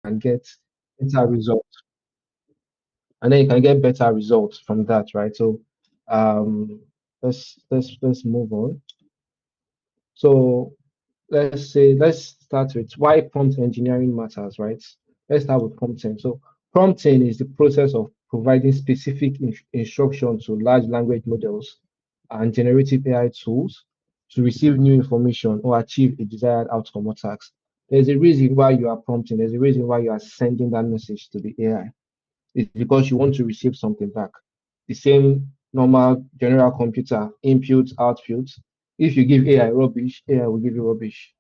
can get better results, and then you can get better results from that, right? So um let's move on. So let's start with why prompt engineering matters, right? Let's start with prompting. So prompting is the process of providing specific instructions to large language models and generative AI tools to receive new information or achieve a desired outcome or task. There's a reason why you are prompting. There's a reason why you are sending that message to the AI. It's because you want to receive something back. The same normal general computer inputs, outputs. If you give AI rubbish, AI will give you rubbish.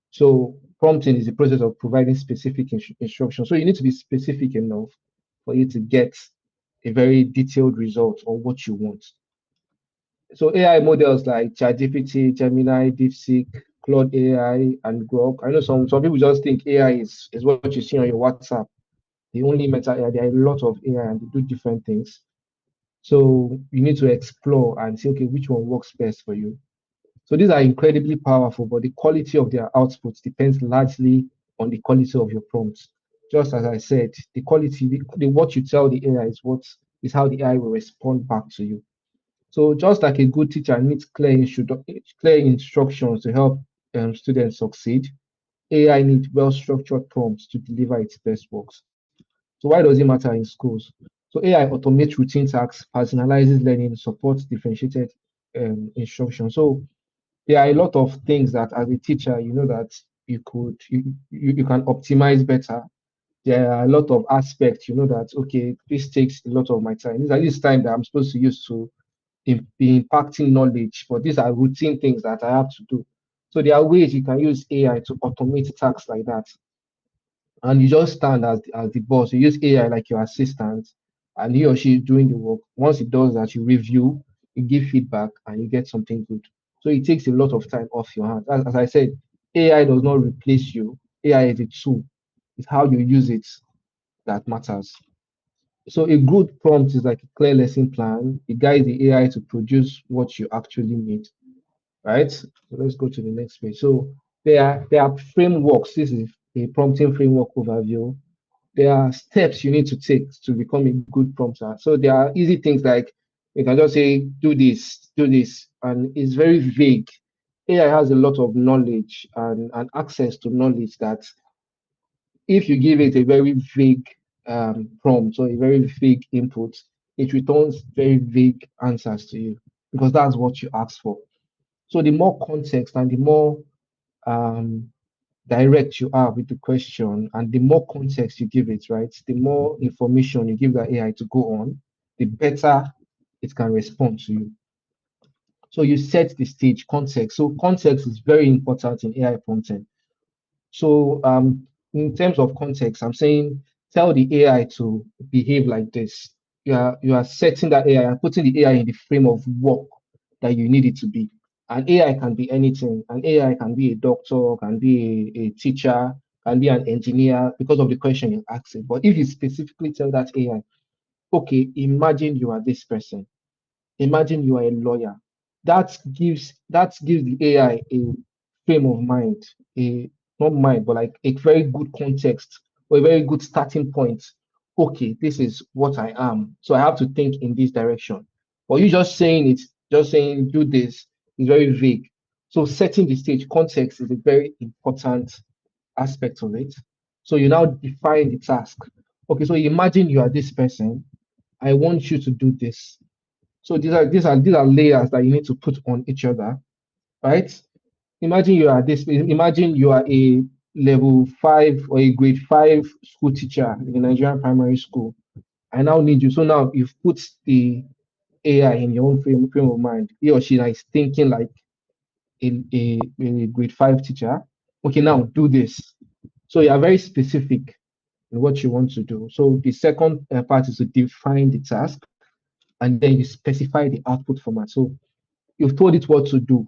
So prompting is the process of providing specific instructions. So you need to be specific enough for you to get a very detailed result on what you want. So AI models like ChatGPT, Gemini, DeepSeek, Claude AI, and Grok. I know some people just think AI is what you see on your WhatsApp. The only meta AI. There are a lot of AI and they do different things. So you need to explore and say, okay, which one works best for you. So these are incredibly powerful, but the quality of their outputs depends largely on the quality of your prompts. Just as I said, the quality, what you tell the AI is how the AI will respond back to you. So just like a good teacher needs clear instructions to help students succeed, AI needs well-structured prompts to deliver its best works. So why does it matter in schools? So AI automates routine tasks, personalizes learning, supports differentiated instruction. So there are a lot of things that as a teacher, you know that you can optimize better. There are a lot of aspects, you know that okay, this takes a lot of my time. This time that I'm supposed to use to be impacting knowledge, but these are routine things that I have to do. So there are ways you can use AI to automate tasks like that, and you just stand as the boss. You use AI like your assistant, and he or she is doing the work. Once it does that, you review, you give feedback, and you get something good. So it takes a lot of time off your hands. As I said, AI does not replace you. AI is a tool. It's how you use it that matters. So a good prompt is like a clear lesson plan. It guides the AI to produce what you actually need, right? So let's go to the next page. So there are frameworks. This is a prompting framework overview. There are steps you need to take to become a good prompter. So there are easy things like you can just say, do this, and it's very vague. AI has a lot of knowledge and access to knowledge that if you give it a very vague prompt or a very vague input, it returns very vague answers to you because that's what you asked for. So the more context and the more um, direct you are with the question and the more context you give it, right, the more information you give that AI to go on, the better it can respond to you. So you set the stage context. So context is very important in AI prompting. So in terms of context, I'm saying tell the AI to behave like this. You are setting that AI and putting the AI in the frame of work that you need it to be. And AI can be anything. An AI can be a doctor, can be a teacher, can be an engineer because of the question you're asking. But if you specifically tell that AI, okay, imagine you are this person. Imagine you are a lawyer. That gives the AI a frame of mind, a not mind, but like a very good context or a very good starting point. Okay, this is what I am. So I have to think in this direction. But you just saying do this is very vague. So setting the stage context is a very important aspect of it. So you now define the task. Okay, so imagine you are this person. I want you to do this. So these are layers that you need to put on each other, right? Imagine you are a level 5 or a grade 5 school teacher in a Nigerian primary school. I now need you. So now you've put the AI in your own frame of mind. He or she is thinking like a grade 5 teacher. Okay, now do this. So you are very specific in what you want to do. So the second part is to define the task and then you specify the output format. So you've told it what to do.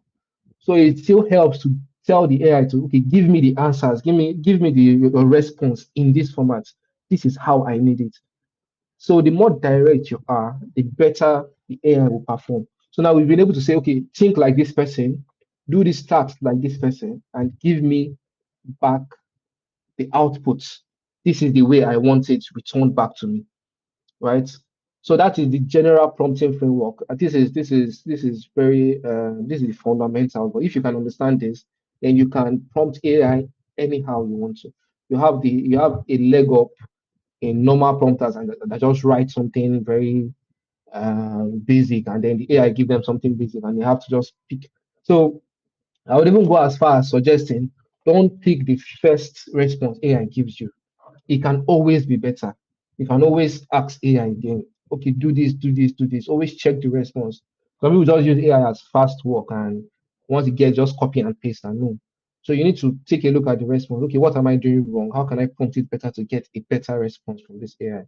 So it still helps to tell the AI to okay, give me the answers, give me the response in this format. This is how I need it. So the more direct you are, the better the AI will perform. So now we've been able to say, okay, think like this person, do this task like this person, and give me back the outputs. this is the way I want it returned back to me, right? So that is the general prompting framework. This is very this is fundamental. But if you can understand this, then you can prompt AI anyhow you want to. You have a leg up in normal prompters and that just write something very basic, and then the AI give them something basic, and they have to just pick. So I would even go as far as suggesting don't pick the first response AI gives you. It can always be better. You can always ask AI again, okay, do this, do this, do this. Always check the response. Some people just use AI as fast work, and once you get, just copy and paste and no. So you need to take a look at the response. Okay, what am I doing wrong? How can I prompt it better to get a better response from this AI?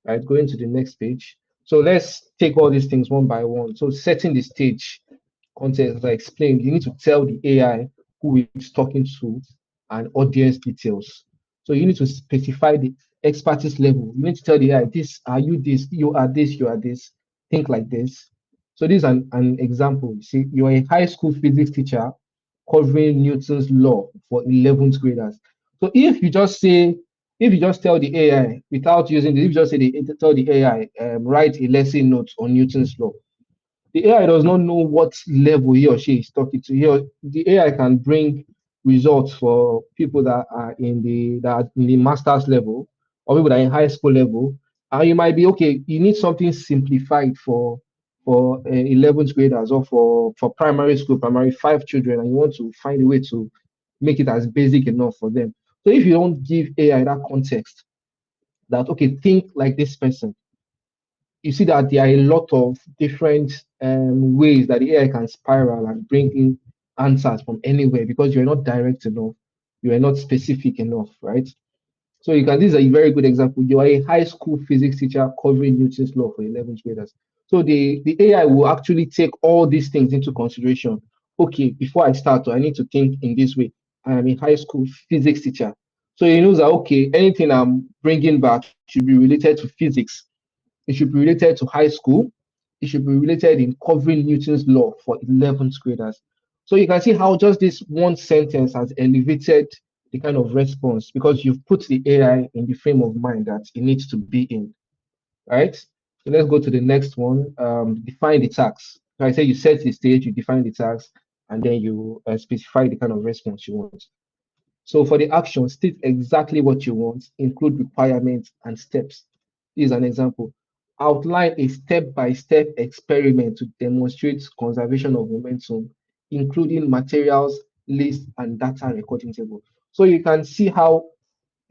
Right, going to the next page. So let's take all these things one by one. So setting the stage, context, as I explained, you need to tell the AI who it's talking to and audience details. So you need to specify the expertise level. You need to tell the AI, this are you this, you are this, you are this, think like this. So this is an example. You see, you're a high school physics teacher covering Newton's law for 11th graders. So if you just tell the AI without using this, if you just tell the AI, write a lesson note on Newton's law, the AI does not know what level he or she is talking to. The AI can bring results for people that are in the master's level, or people that are in high school level. And you might be okay. You need something simplified for 11th graders, or for primary school, primary five children, and you want to find a way to make it as basic enough for them. So if you don't give AI that context, that okay, think like this person, you see that there are a lot of different ways that the AI can spiral and bring in answers from anywhere, because you're not direct enough, you are not specific enough, right? So this is a very good example. You are a high school physics teacher covering Newton's law for 11th graders. So the AI will actually take all these things into consideration. Okay, before I start, I need to think in this way. I am a high school physics teacher. So he knows that, okay, anything I'm bringing back should be related to physics, it should be related to high school. It should be related in covering Newton's law for 11th graders. So you can see how just this one sentence has elevated the kind of response, because you've put the AI in the frame of mind that it needs to be in, right? So let's go to the next one. Define the task. So I say you set the stage, you define the task, and then you specify the kind of response you want. So for the action, state exactly what you want, include requirements and steps. Here's an example. Outline a step-by-step experiment to demonstrate conservation of momentum, including materials, list, and data recording table. So you can see how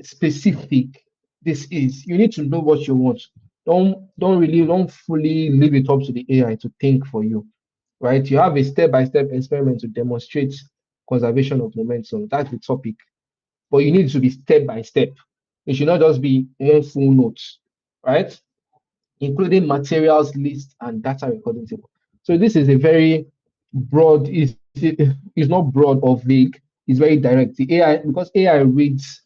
specific this is. You need to know what you want. Don't fully leave it up to the AI to think for you, right? You have a step-by-step experiment to demonstrate conservation of momentum. That's the topic, but you need to be step by step. It should not just be one full note, right? Including materials list and data recording table. So this is a very broad, is not broad or vague, it's very direct. The AI, because AI reads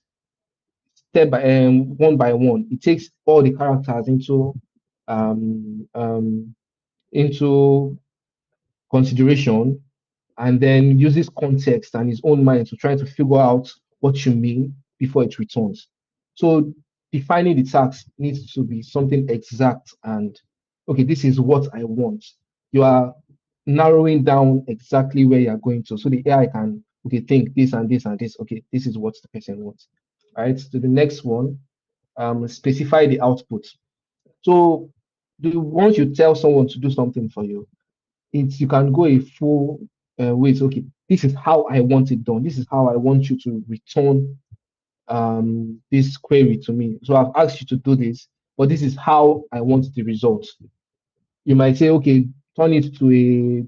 step by one, it takes all the characters um, um, into consideration, and then uses context and his own mind to try to figure out what you mean before it returns. So defining the task needs to be something exact and okay, this is what I want. You are narrowing down exactly where you're going to. So the AI can okay think this and this and this. Okay, this is what the person wants. Right. To the next one, specify the output. So once you tell someone to do something for you, you can go a full way. So, okay, this is how I want it done. This is how I want you to return this query to me. So I've asked you to do this, but this is how I want the results. You might say, okay, turn it to a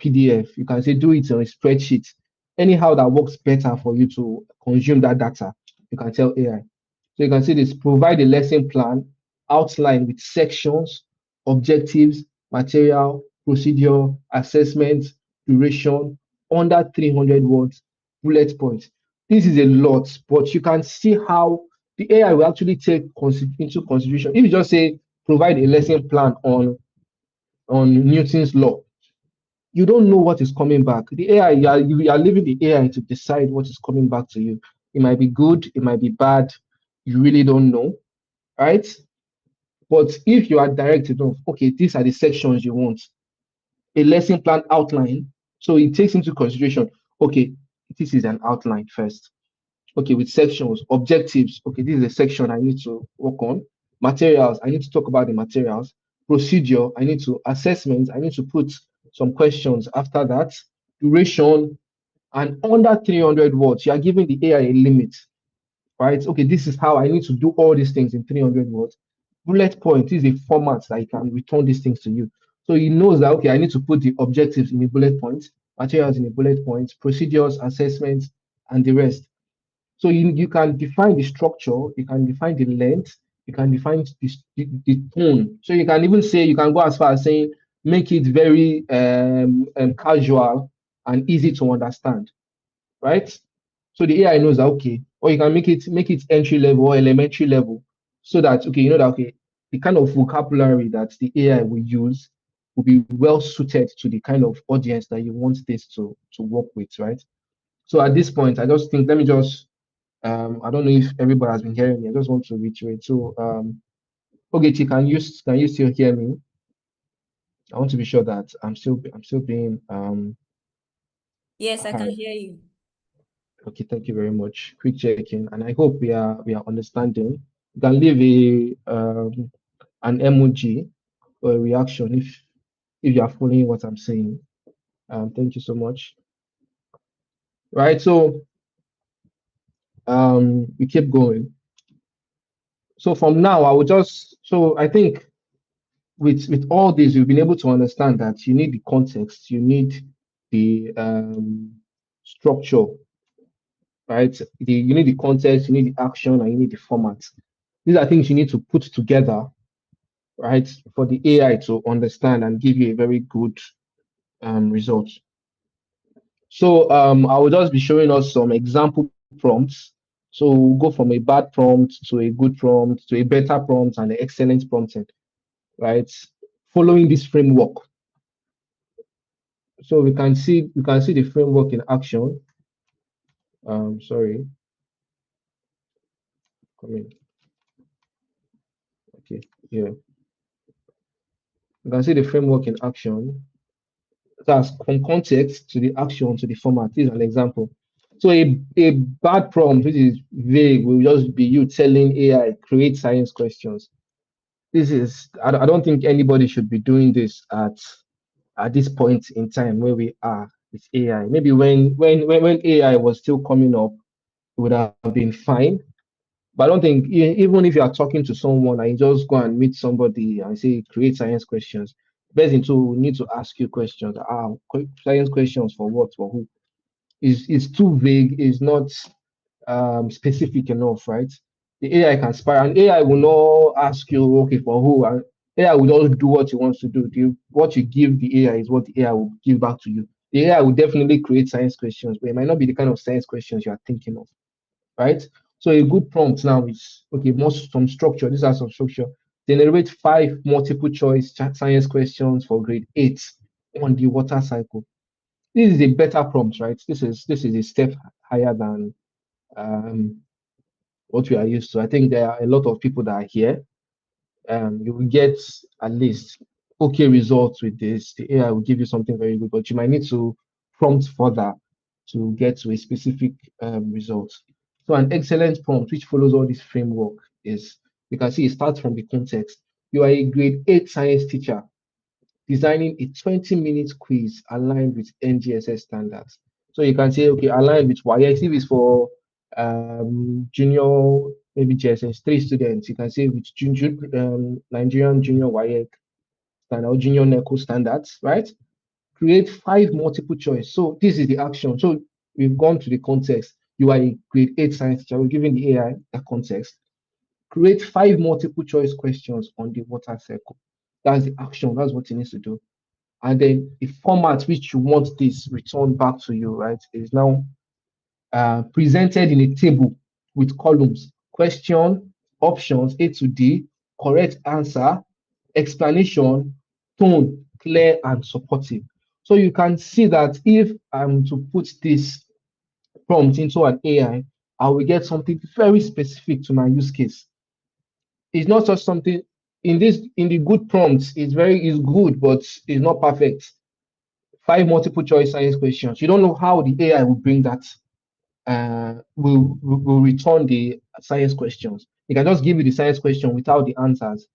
PDF. You can say do it on a spreadsheet. Anyhow that works better for you to consume that data, you can tell AI. So you can see this, provide a lesson plan, outline with sections, objectives, material, procedure, assessment, duration, under 300 words, bullet points. This is a lot, but you can see how the AI will actually take into consideration. If you just say, provide a lesson plan on Newton's law, you don't know what is coming back. The AI, you are leaving the AI to decide what is coming back to you. It might be good, it might be bad. you really don't know, right? But if you are direct enough, okay, these are the sections you want, a lesson plan outline. So it takes into consideration, okay, this is an outline first. Okay, with sections, objectives. Okay, this is a section I need to work on. Materials, I need to talk about the materials. Procedure, I need to assessment, I need to put some questions after that. Duration, and under 300 words, you are giving the AI a limit, right? Okay, this is how I need to do all these things in 300 words. Bullet point is a format that I can return these things to you. So he knows that, okay, I need to put the objectives in a bullet point, materials in a bullet point, procedures, assessments, and the rest. So you can define the structure, you can define the length, you can define the tone. So you can even say, you can go as far as saying, make it very casual and easy to understand, right? So the AI knows that, okay, or you can make it entry level or elementary level, so that, okay, you know that, okay, the kind of vocabulary that the AI will use will be well suited to the kind of audience that you want this to work with, right? So at this point, I just think, let me just I don't know if everybody has been hearing me. I just want to reiterate. So okay, can you still hear me? I want to be sure that I'm still being Yes, I can heard. hear you. Okay, thank you very much. Quick checking, and I hope we are understanding. You can leave an emoji or a reaction if you are following what I'm saying. Thank you so much. Right, so we keep going. So from now, I will just, so I think with all this, you've been able to understand that you need the context, you need the structure, right? You need the context, you need the action, and you need the format. These are things you need to put together, right, for the AI to understand and give you a very good result. So I will just be showing us some example prompts. So we'll go from a bad prompt to a good prompt to a better prompt and an excellent prompting, right? Following this framework. So we can see the framework in action. Sorry, come in. Okay, yeah. You can see the framework in action. That's from context to the action to the format. This is an example. So a bad prompt, which is vague, will just be you telling AI create science questions. This is I don't think anybody should be doing this at this point in time where we are with AI. Maybe when AI was still coming up, it would have been fine. But I don't think even if you are talking to someone and you just go and meet somebody and say create science questions, best thing to need to ask you questions. Science questions for what, for who? Is too vague. Is not specific enough, right? The AI can spy, and AI will not ask you okay for who, and AI will just do what it wants to do. What you give the AI is what the AI will give back to you. The AI will definitely create science questions, but it might not be the kind of science questions you are thinking of, right? So a good prompt now is, okay, some structure. These are some structure. Generate 5 multiple choice science questions for grade 8 on the water cycle. This is a better prompt, right? This is a step higher than um, what we are used to. I think there are a lot of people that are here. You will get at least okay results with this. The AI will give you something very good, but you might need to prompt further to get to a specific result. So an excellent prompt which follows all this framework is, you can see it starts from the context. You are a grade 8 science teacher designing a 20-minute quiz aligned with NGSS standards. So you can say, okay, aligned with YX. If it's for junior, maybe GSS3 students, you can say with Nigerian junior YX standard or junior NECO standards, right? Create 5 multiple choice. So this is the action. So we've gone to the context. You are a grade 8 science teacher. We're giving the AI a context. Create 5 multiple choice questions on the water cycle. That's the action. That's what it needs to do. And then the format which you want this returned back to you, right, is now presented in a table with columns: question, options A to D, correct answer, explanation, tone, clear and supportive. So you can see that if I'm to put this prompt into an AI, I will get something very specific to my use case. It's not just something in the good prompts, it's good, but it's not perfect. Five multiple choice science questions. You don't know how the AI will bring that will return the science questions. It can just give you the science question without the answers.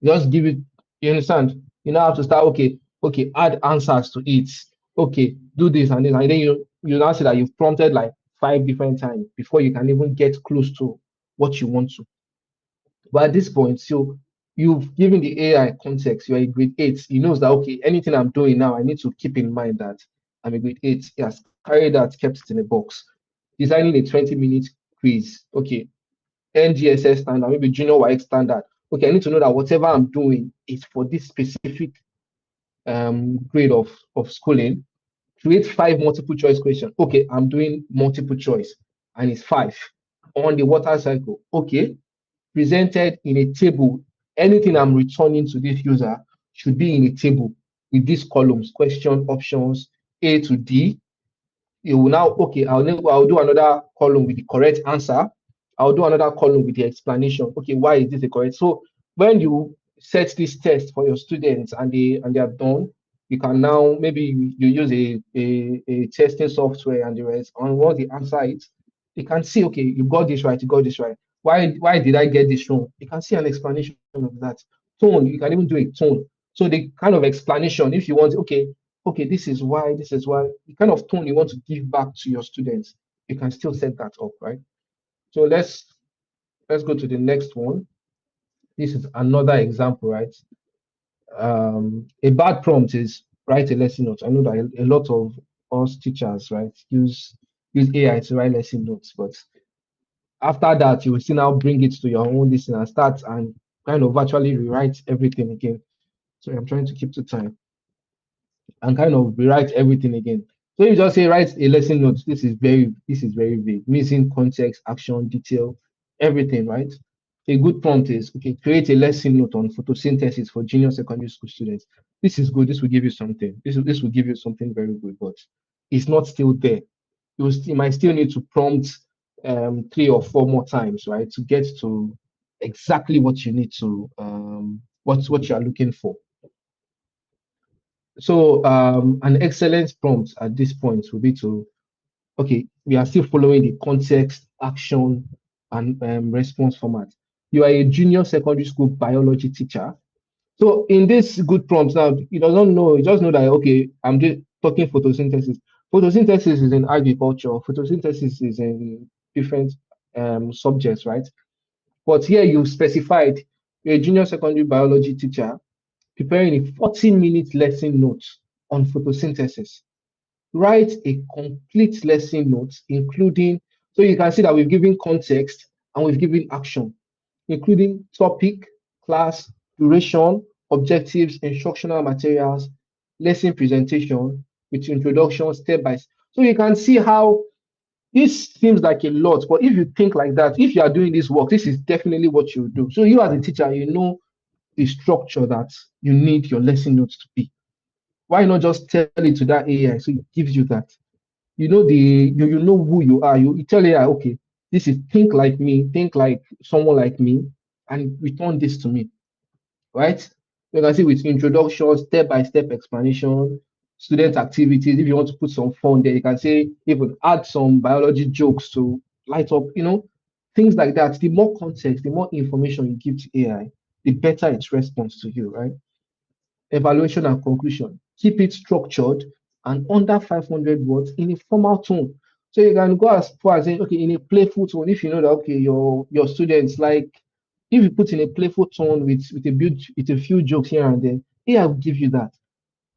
Just give it, you understand? You now have to start, okay, add answers to it. Okay, do this and this. And then you now see that you've prompted like five different times before you can even get close to what you want to. But at this point, so you've given the AI context, you're a grade eight. He knows that, okay, anything I'm doing now, I need to keep in mind that I'm a grade eight. He has carried that, kept it in a box. Designing a 20-minute quiz. Okay, NGSS standard, maybe junior YX standard. Okay, I need to know that whatever I'm doing is for this specific grade of schooling. Create five multiple choice questions. Okay, I'm doing multiple choice, and it's five. On the water cycle, okay, presented in a table. Anything I'm returning to this user should be in a table with these columns: question, options, A to D. You will now, okay, I'll do another column with the correct answer. I'll do another column with the explanation. Okay, why is this the correct? So when you set this test for your students and they are done, you can now maybe you use a testing software and the rest. And once they answer it, you can see, okay, you got this right, you got this right. Why did I get this wrong? You can see an explanation of that. Tone, you can even do a tone. So the kind of explanation, if you want, okay, this is why, the kind of tone you want to give back to your students, you can still set that up, right? So let's go to the next one. This is another example, right? A bad prompt is write a lesson note. I know that a lot of us teachers, right, use AI to write lesson notes, but after that, you will still now bring it to your own listen and start and kind of virtually rewrite everything again. So I'm trying to keep to time and kind of rewrite everything again. So you just say write a lesson note. This is very vague, missing context, action, detail, everything, right? A good prompt is okay, create a lesson note on photosynthesis for junior secondary school students. This is good, this will give you something. This will give you something very good, but it's not still there. You might still need to prompt three or four more times, right? To get to exactly what you need to what you are looking for. So an excellent prompt at this point will be to, okay, we are still following the context, action, and response format. You are a junior secondary school biology teacher. So in this good prompt now, you don't know, you just know that, okay, I'm just talking photosynthesis. Photosynthesis is in agriculture, photosynthesis is in different subjects, right? But here you specified you're a junior secondary biology teacher preparing a 14-minute lesson note on photosynthesis. Write a complete lesson note, including, so you can see that we've given context and we've given action, including topic, class, duration, objectives, instructional materials, lesson presentation with introduction, step by step. So you can see how this seems like a lot, but if you think like that, if you are doing this work, this is definitely what you do. So you as a teacher, you know the structure that you need your lesson notes to be. Why not just tell it to that AI so it gives you that? You know you know who you are. You tell AI, okay, this is think like me, think like someone like me, and return this to me, right? You can see with introduction, step-by-step explanation, student activities. If you want to put some fun there, you can say even add some biology jokes to light up, things like that. The more context, the more information you give to AI, the better its response to you, right? Evaluation and conclusion. Keep it structured and under 500 words in a formal tone. So you can go as far as saying, okay, in a playful tone, if you know that, okay, your students like, if you put in a playful tone with a few jokes here and there, AI will give you that.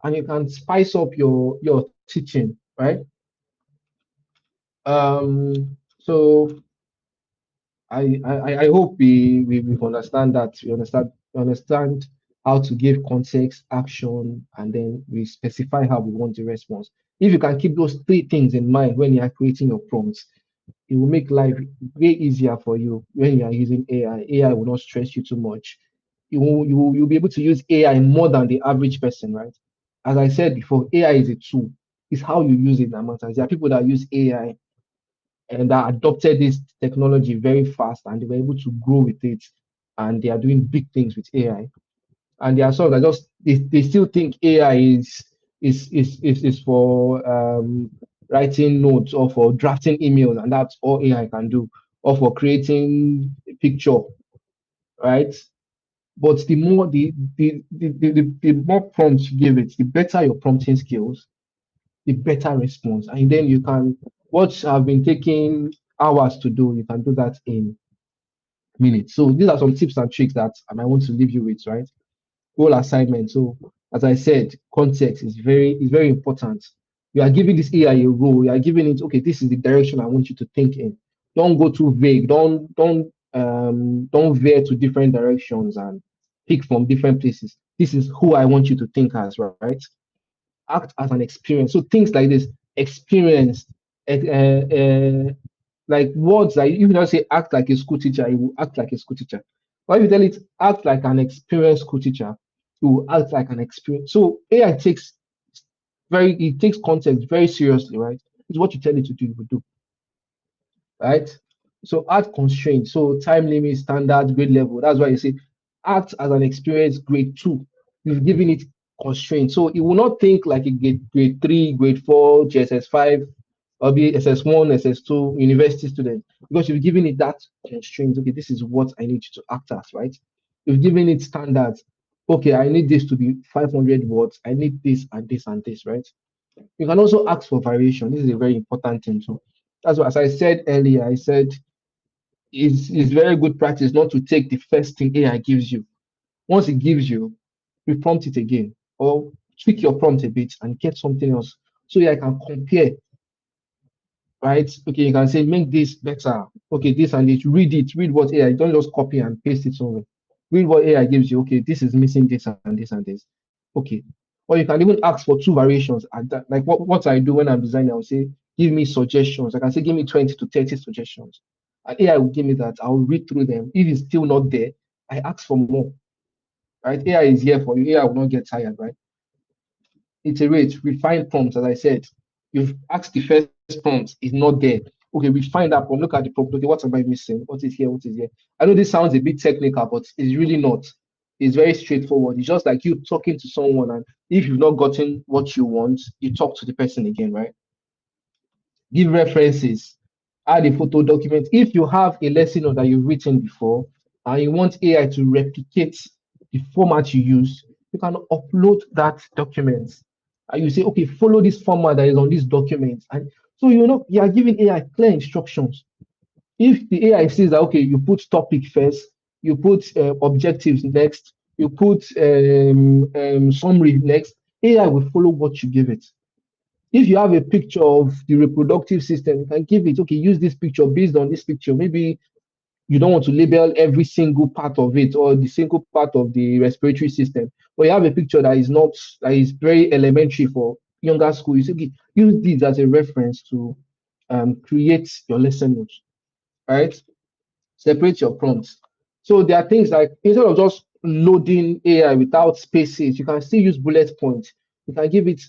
And you can spice up your teaching, right? So I hope we understand that. We understand how to give context, action, and then we specify how we want the response. If you can keep those three things in mind when you are creating your prompts, it will make life way easier for you when you are using AI. AI will not stress you too much. You'll be able to use AI more than the average person, right? As I said before, AI is a tool. It's how you use it that matters. There are people that use AI and that adopted this technology very fast, and they were able to grow with it, and they are doing big things with AI. And there are some that just they still think AI is for writing notes or for drafting emails, and that's all AI can do, or for creating a picture, right? But the more prompts you give it, the better your prompting skills, the better response. And then you can, what have been taking hours to do, you can do that in minutes. So these are some tips and tricks that I might want to leave you with, right? Goal assignment. So as I said, context is very important. You are giving this AI a role. You are giving it, okay, this is the direction I want you to think in. Don't go too vague. Don't veer to different directions and pick from different places. This is who I want you to think as, right? Act as an experience. So things like this, experience, like words like if you don't say act like a school teacher, it will act like a school teacher. But if you tell it act like an experienced school teacher, it will act like an experience. So AI takes context very seriously, right? It's what you tell it to do, it will do, right? So add constraints. So time limit, standard, grade level. That's why you say act as an experienced grade two. You've given it constraints. So it will not think like a grade three, grade four, GSS 5, or be SS1, SS2, university student, because you've given it that constraint. Okay, this is what I need you to act as, right? You've given it standards. Okay, I need this to be 500 words. I need this and this and this, right? You can also ask for variation. This is a very important thing too. That's what, as I said earlier, I said it's very good practice not to take the first thing AI gives you. Once it gives you, reprompt it again or tweak your prompt a bit and get something else. So I can compare, right? Okay, you can say make this better. Okay, this and this. Read it. Read what AI. Don't just copy and paste it somewhere. Read what AI gives you. Okay, this is missing this and this and this. Okay. Or you can even ask for two variations at that. Like what I do when I'm designing, I'll say, give me suggestions. I can say, give me 20 to 30 suggestions. And AI will give me that. I'll read through them. If it's still not there, I ask for more. Right? AI is here for you. AI will not get tired, right? Iterate, refine prompts, as I said. You've asked the first prompt, it's not there. Okay, refine that prompt. Look at the prompt. Okay, what am I missing? What is here? What is here? I know this sounds a bit technical, but it's really not. It's very straightforward. It's just like you talking to someone, and if you've not gotten what you want, you talk to the person again, right? Give references, add a photo document. If you have a lesson note that you've written before and you want AI to replicate the format you use, you can upload that document. And you say, okay, follow this format that is on this document. And so you are giving AI clear instructions. If the AI says that, okay, you put topic first, you put objectives next, you put summary next, AI will follow what you give it. If you have a picture of the reproductive system, you can give it, okay, use this picture based on this picture. Maybe you don't want to label every single part of it or the single part of the respiratory system, but you have a picture that is very elementary for younger school. You say, okay, use this as a reference to create your lesson notes, right? Separate your prompts. So there are things like instead of just loading AI without spaces, you can still use bullet points. You can give it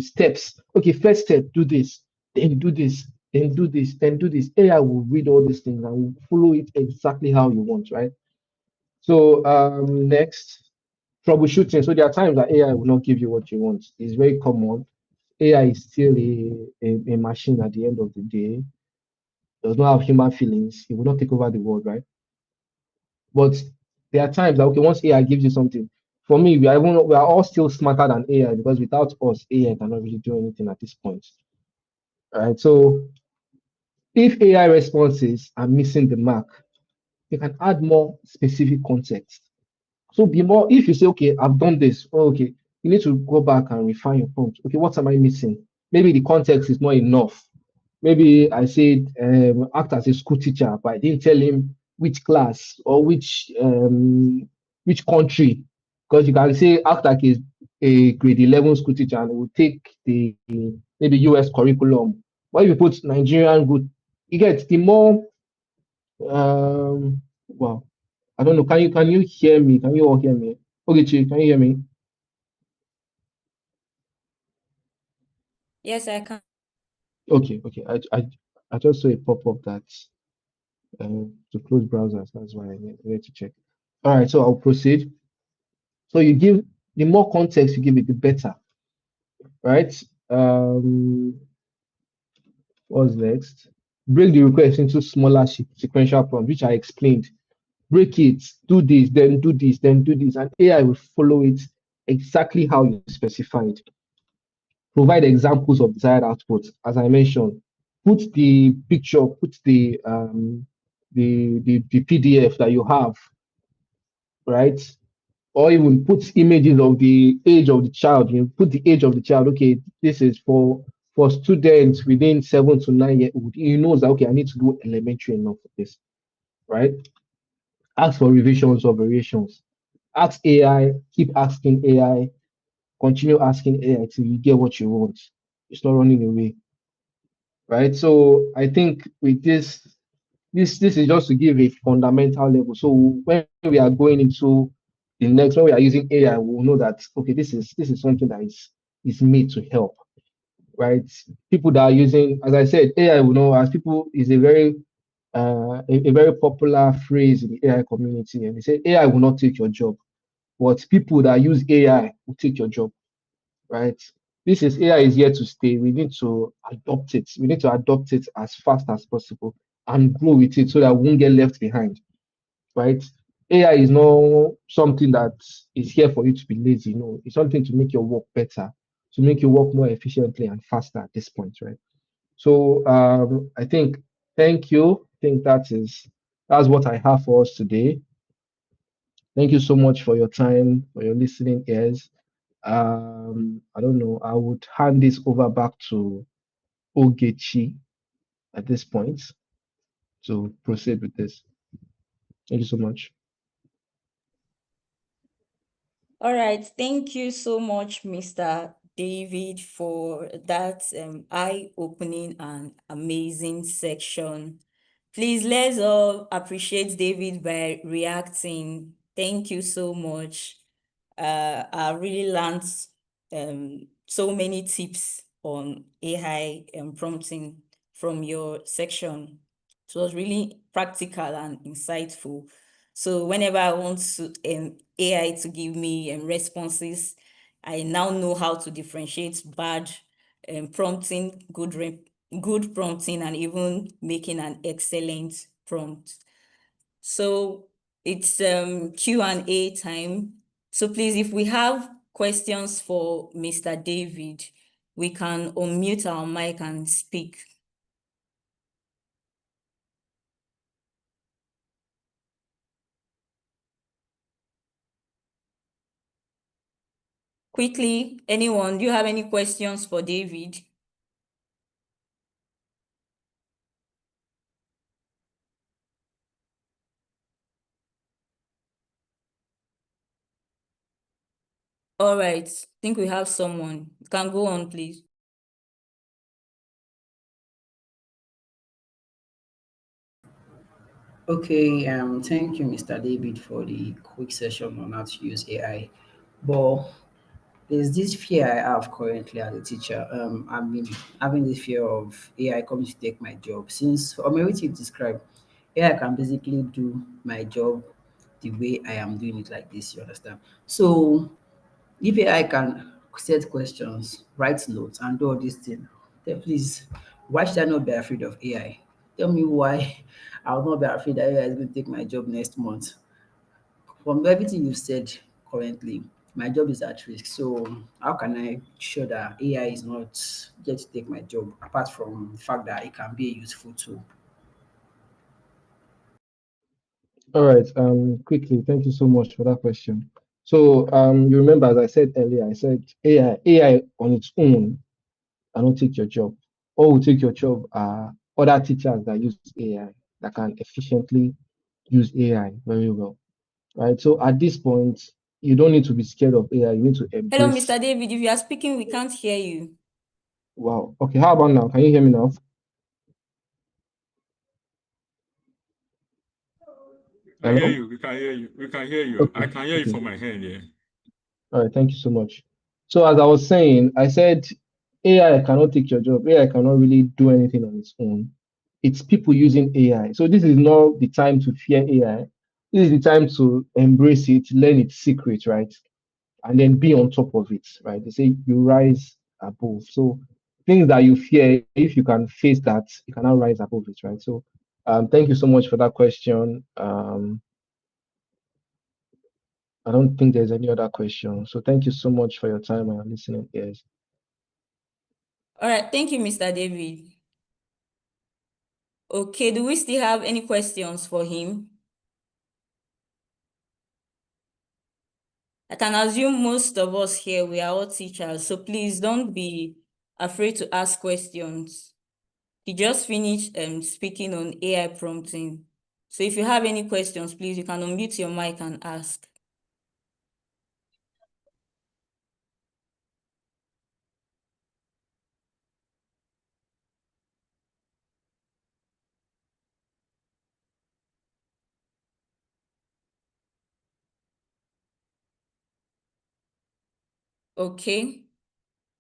steps. Okay, first step, do this, then do this, then do this, then do this. AI will read all these things and will follow it exactly how you want, right? So next, troubleshooting. So there are times that AI will not give you what you want. It's very common. AI is still a machine at the end of the day. Does not have human feelings. It will not take over the world, right? But there are times that okay, once AI gives you something, for me, we are all still smarter than AI because without us, AI cannot really do anything at this point. All right. So if AI responses are missing the mark, you can add more specific context. So be more if you say, okay, I've done this. Oh, okay, you need to go back and refine your prompt. Okay, what am I missing? Maybe the context is not enough. Maybe I said act as a school teacher, but I didn't tell him which class or which country, because you can say act like a grade 11 school teacher and it will take the maybe US curriculum. But if you put Nigerian good, you get the more well, I don't know. Can you hear me? Can you all hear me? Okay, Chi, can you hear me? Yes, I can. Okay, okay. I just saw a pop-up that to close browsers. That's why I need to check. All right, so I'll proceed. So you give the more context you give it, the better, right? What's next? Break the request into smaller sequential prompts, which I explained. Break it, do this, then do this, then do this, and AI will follow it exactly how you specified. Provide examples of desired outputs, as I mentioned. Put the picture, put the PDF that you have, right? Or even put images of the age of the child. You put the age of the child. Okay, this is for students within 7 to 9 years old. He knows that okay, I need to do elementary enough for this, right? Ask for revisions or variations. Ask AI, keep asking AI, continue asking AI till you get what you want. It's not running away, right? So I think with this is just to give a fundamental level. So when we are going into the next, when we are using AI, we'll know that okay, this is something that is made to help, right? People that are using, as I said, AI will know as people is a very a very popular phrase in the AI community, and they say AI will not take your job, but people that use AI will take your job, right? This is AI is here to stay. We need to adopt it. We need to adopt it as fast as possible and grow with it so that we won't get left behind, right? AI is not something that is here for you to be lazy. No, it's something to make your work better, to make you work more efficiently and faster at this point, right? So I think thank you. I think that's what I have for us today. Thank you so much for your time, for your listening ears. I don't know. I would hand this over back to Ogechi at this point to proceed with this. Thank you so much. All right. Thank you so much, Mr. David, for that eye-opening and amazing section. Please let's all appreciate David by reacting. Thank you so much. I really learned so many tips on AI and prompting from your section. It was really practical and insightful. So whenever I want to AI to give me responses, I now know how to differentiate bad prompting, good prompting, and even making an excellent prompt. So it's Q&A time. So please, if we have questions for Mr. David, we can unmute our mic and speak. Quickly, anyone, do you have any questions for David? All right, I think we have someone. You can go on, please. Okay, thank you, Mr. David, for the quick session on how to use AI. But there's this fear I have currently as a teacher. I've been having this fear of AI coming to take my job. Since from everything you described, AI can basically do my job the way I am doing it like this, you understand? So if AI can set questions, write notes, and do all these things, then please, why should I not be afraid of AI? Tell me why I will not be afraid that AI is going to take my job next month. From everything you've said currently, my job is at risk. So how can I ensure that AI is not yet to take my job, apart from the fact that it can be a useful tool? All right. Quickly, thank you so much for that question. So you remember, as I said earlier, I said AI on its own cannot take your job. Or will take your job are other teachers that use AI that can efficiently use AI very well. Right. So at this point, you don't need to be scared of AI. You need to Hello, embrace. Mr. David. If you are speaking, we can't hear you. Wow. Okay. How about now? Can you hear me now? I hear Hello. you. We can hear you. We can hear you. Okay. I can hear you Okay. from my hand. Yeah. All right. Thank you so much. So as I was saying, I said AI cannot take your job. AI cannot really do anything on its own. it's people using AI. So this is not the time to fear AI. This is the time to embrace it, learn its secret, right? And then be on top of it, right? They say you rise above. So things that you fear, if you can face that, you can now rise above it, right? So thank you so much for that question. I don't think there's any other question. So thank you so much for your time and listening ears. All right, thank you, Mr. David. Okay, do we still have any questions for him? I can assume most of us here, we are all teachers, so please don't be afraid to ask questions. He just finished speaking on AI prompting. So if you have any questions, please, you can unmute your mic and ask. Okay.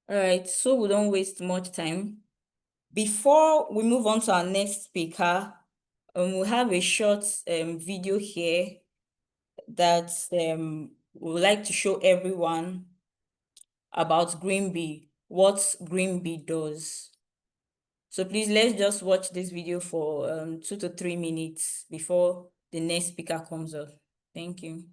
All right, so we don't waste much time. Before we move on to our next speaker, we have a short video here that we would like to show everyone about GreenBii, what GreenBii does. So please, let's just watch this video for 2 to 3 minutes before the next speaker comes up. Thank you.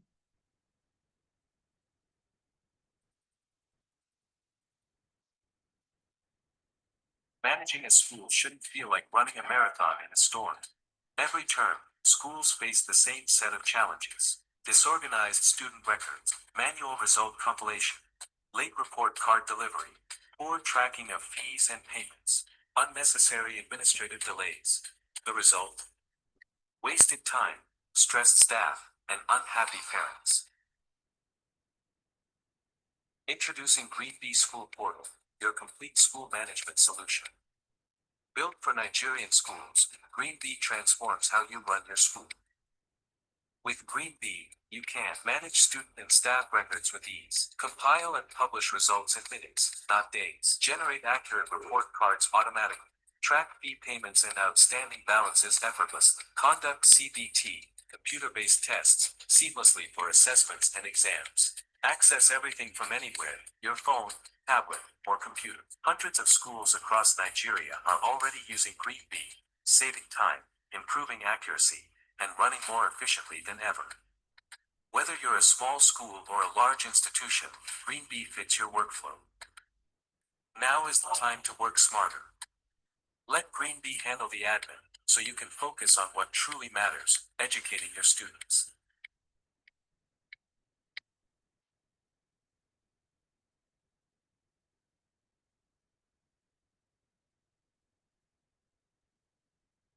Managing a school shouldn't feel like running a marathon in a storm. Every term, schools face the same set of challenges: disorganized student records, manual result compilation, late report card delivery, poor tracking of fees and payments, unnecessary administrative delays. The result? Wasted time, stressed staff, and unhappy parents. Introducing GreenBii School Portal, your complete school management solution. Built for Nigerian schools, GreenBii transforms how you run your school. With GreenBii, you can manage student and staff records with ease, compile and publish results in minutes, not days, generate accurate report cards automatically, track fee payments and outstanding balances effortlessly, conduct CBT, computer-based tests, seamlessly for assessments and exams. Access everything from anywhere, your phone, tablet, or computer. Hundreds of schools across Nigeria are already using GreenBii, saving time, improving accuracy, and running more efficiently than ever. Whether you're a small school or a large institution, GreenBii fits your workflow. Now is the time to work smarter. Let GreenBii handle the admin, so you can focus on what truly matters: educating your students.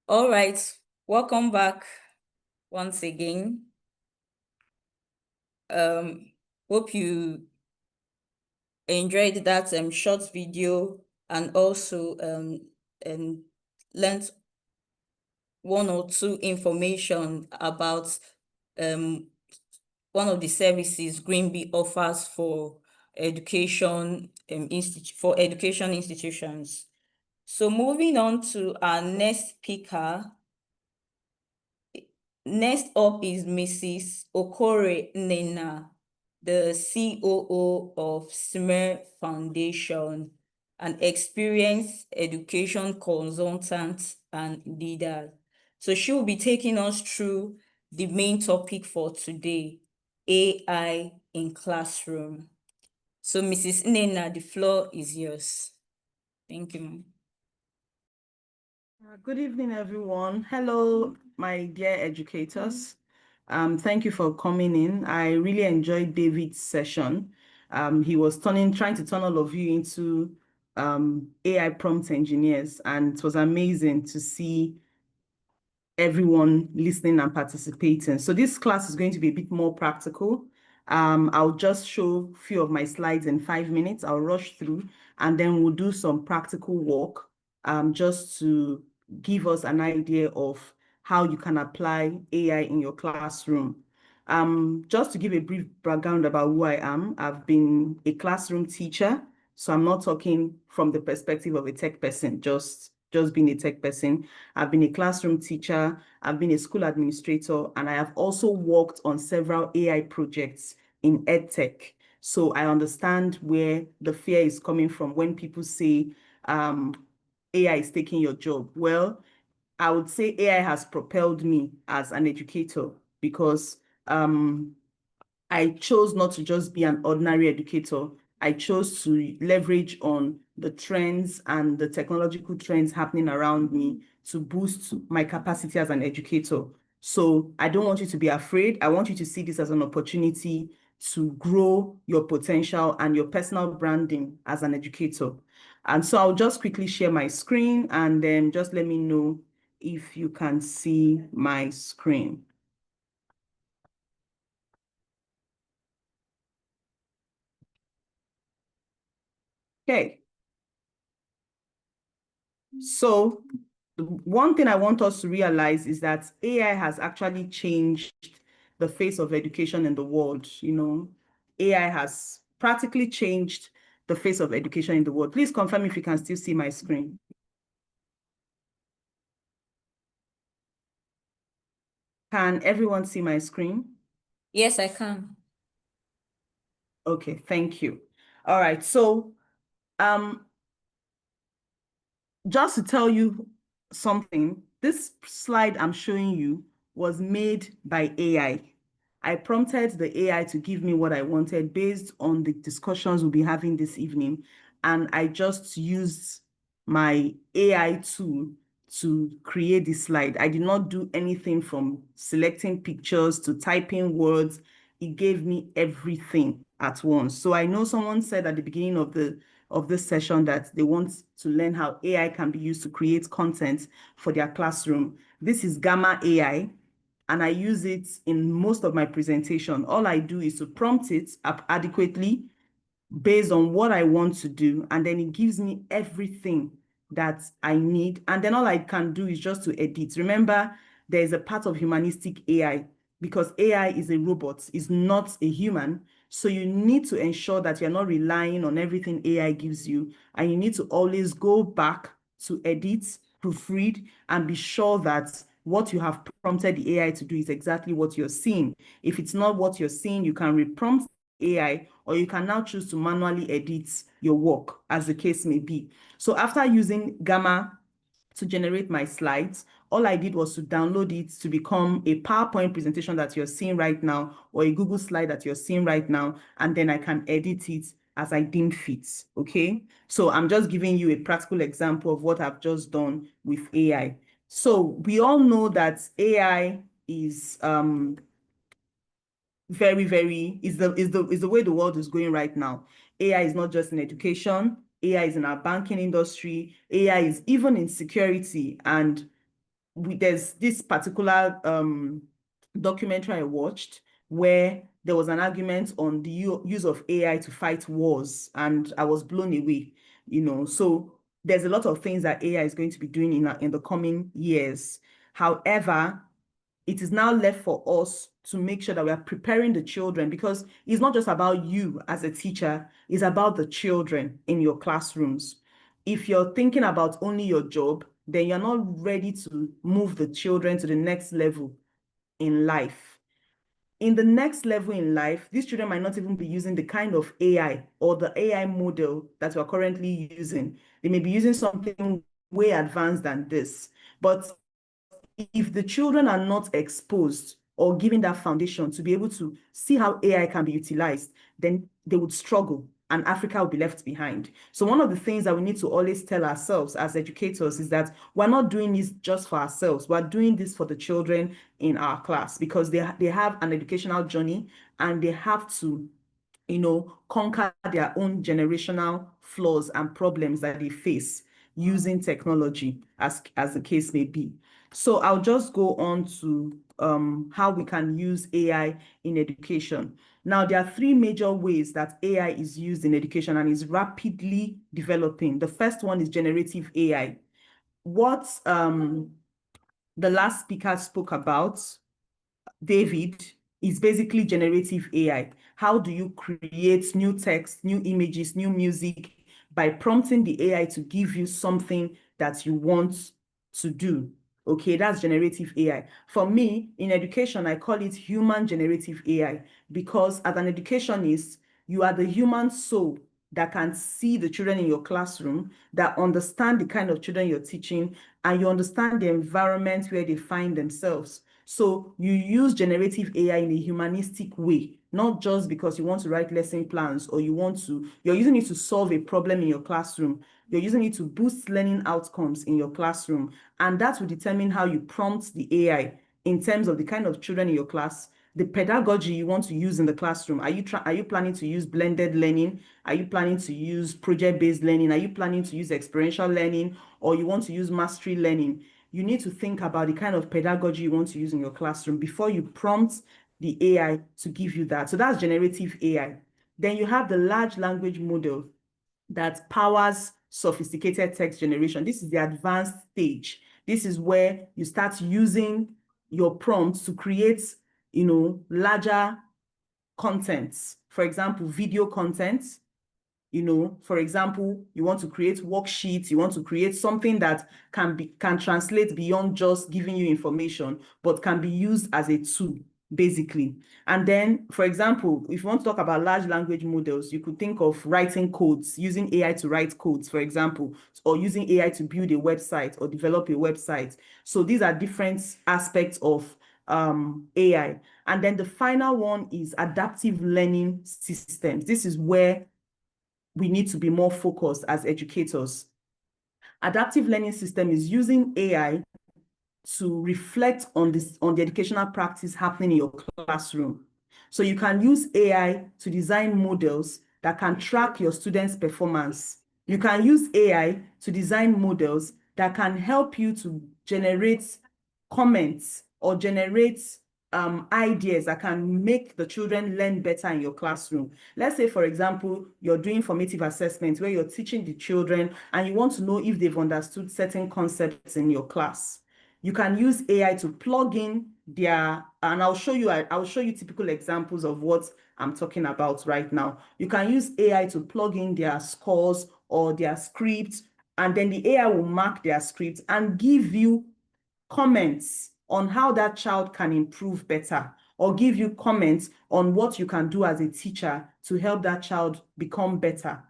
All right, welcome back once again. Hope you enjoyed that short video and also learned one or two information about one of the services GreenBii offers for education education institutions. So moving on to our next speaker. Next up is Mrs. Okore Nnenna, the COO of SMER Foundation, an experienced education consultant and leader. So she will be taking us through the main topic for today, AI in classroom. So Mrs. Nnenna, the floor is yours. Thank you. Good evening, everyone. Hello, my dear educators. Thank you for coming in. I really enjoyed David's session. He was trying to turn all of you into AI prompt engineers, and it was amazing to see everyone listening and participating. So this class is going to be a bit more practical. I'll just show a few of my slides in 5 minutes. I'll rush through, and then we'll do some practical work just to give us an idea of how you can apply AI in your classroom. Just to give a brief background about who I am, I've been a classroom teacher, so I'm not talking from the perspective of a tech person, just just being a tech person. I've been a classroom teacher, I've been a school administrator, and I have also worked on several AI projects in EdTech. So I understand where the fear is coming from when people say AI is taking your job. Well, I would say AI has propelled me as an educator because I chose not to just be an ordinary educator. I chose to leverage on the trends and the technological trends happening around me to boost my capacity as an educator. So I don't want you to be afraid. I want you to see this as an opportunity to grow your potential and your personal branding as an educator. And so I'll just quickly share my screen and then just let me know if you can see my screen. Okay. So one thing I want us to realize is that AI has actually changed the face of education in the world. AI has practically changed the face of education in the world. Please confirm if you can still see my screen. Can everyone see my screen? Yes, I can. Okay, thank you. All right, so just to tell you something, this slide I'm showing you was made by AI. I prompted the AI to give me what I wanted based on the discussions we'll be having this evening. And I just used my AI tool to create this slide. I did not do anything from selecting pictures to typing words. It gave me everything at once. So I know someone said at the beginning of this session that they want to learn how AI can be used to create content for their classroom. This is Gamma AI, and I use it in most of my presentation. All I do is to prompt it adequately based on what I want to do, and then it gives me everything that I need. And then all I can do is just to edit. Remember, there is a part of humanistic AI because AI is a robot, is not a human. So you need to ensure that you're not relying on everything AI gives you, and you need to always go back to edit, proofread, and be sure that what you have prompted the AI to do is exactly what you're seeing. If it's not what you're seeing, you can reprompt AI, or you can now choose to manually edit your work, as the case may be. So after using Gamma to generate my slides, all I did was to download it to become a PowerPoint presentation that you're seeing right now, or a Google slide that you're seeing right now, and then I can edit it as I deem fit, okay? So I'm just giving you a practical example of what I've just done with AI. So we all know that AI is is the way the world is going right now. AI is not just in education, AI is in our banking industry, AI is even in security. And there's this particular documentary I watched where there was an argument on the use of AI to fight wars, and I was blown away. So there's a lot of things that AI is going to be doing in the coming years. However, it is now left for us to make sure that we are preparing the children, because it's not just about you as a teacher, it's about the children in your classrooms. If you're thinking about only your job, then you're not ready to move the children to the next level in life. In the next level in life, these children might not even be using the kind of AI or the AI model that we're currently using. They may be using something way advanced than this. But if the children are not exposed or given that foundation to be able to see how AI can be utilized, then they would struggle and Africa will be left behind. So one of the things that we need to always tell ourselves as educators is that we're not doing this just for ourselves. We're doing this for the children in our class, because they have an educational journey and they have to conquer their own generational flaws and problems that they face using technology, as the case may be. So I'll just go on to how we can use AI in education. Now, there are three major ways that AI is used in education and is rapidly developing. The first one is generative AI. What the last speaker spoke about, David, is basically generative AI. How do you create new text, new images, new music by prompting the AI to give you something that you want to do. Okay, that's generative AI. For me, in education, I call it human generative AI because as an educationist, you are the human soul that can see the children in your classroom, that understand the kind of children you're teaching, and you understand the environment where they find themselves. So you use generative AI in a humanistic way, not just because you want to write lesson plans or you're using it to solve a problem in your classroom. You're using it to boost learning outcomes in your classroom. And that will determine how you prompt the AI in terms of the kind of children in your class, the pedagogy you want to use in the classroom. Are you planning to use blended learning? Are you planning to use project-based learning? Are you planning to use experiential learning, or you want to use mastery learning? You need to think about the kind of pedagogy you want to use in your classroom before you prompt the AI to give you that. So that's generative AI. Then you have the large language model that powers sophisticated text generation. This is the advanced stage. This is where you start using your prompts to create, larger contents. For example, video content. For example, you want to create worksheets, you want to create something that can translate beyond just giving you information, but can be used as a tool, basically. And then, for example, if you want to talk about large language models, you could think of writing codes, using AI to write codes, for example, or using AI to build a website or develop a website. So these are different aspects of AI. And then the final one is adaptive learning systems. This is where we need to be more focused as educators. Adaptive learning system is using AI to reflect on the educational practice happening in your classroom. So you can use AI to design models that can track your students' performance. You can use AI to design models that can help you to generate comments or generate ideas that can make the children learn better in your classroom. Let's say, for example, you're doing formative assessments where you're teaching the children and you want to know if they've understood certain concepts in your class. You can use AI to plug in and I'll show you typical examples of what I'm talking about right now. You can use AI to plug in their scores or their scripts, and then the AI will mark their scripts and give you comments on how that child can improve better, or give you comments on what you can do as a teacher to help that child become better.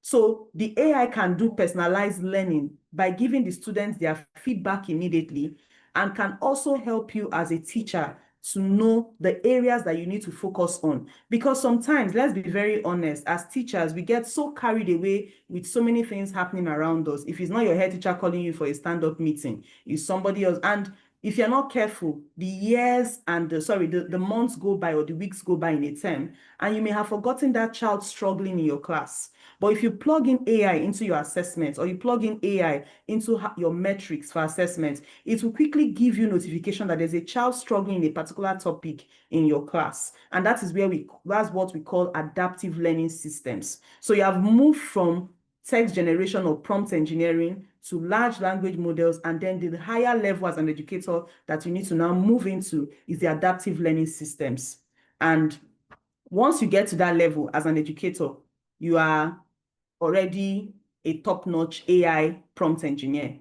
So the AI can do personalized learning by giving the students their feedback immediately, and can also help you as a teacher to know the areas that you need to focus on. Because sometimes, let's be very honest, as teachers, we get so carried away with so many things happening around us. If it's not your head teacher calling you for a stand-up meeting, it's somebody else. And if you're not careful, the years and the months go by or the weeks go by in a term, and you may have forgotten that child struggling in your class. But if you plug in AI into your assessments, or you plug in AI into your metrics for assessments, it will quickly give you notification that there's a child struggling in a particular topic in your class. And that's what we call adaptive learning systems. So you have moved from text generation or prompt engineering to large language models, and then the higher level as an educator that you need to now move into is the adaptive learning systems. And once you get to that level as an educator, you are already a top-notch AI prompt engineer,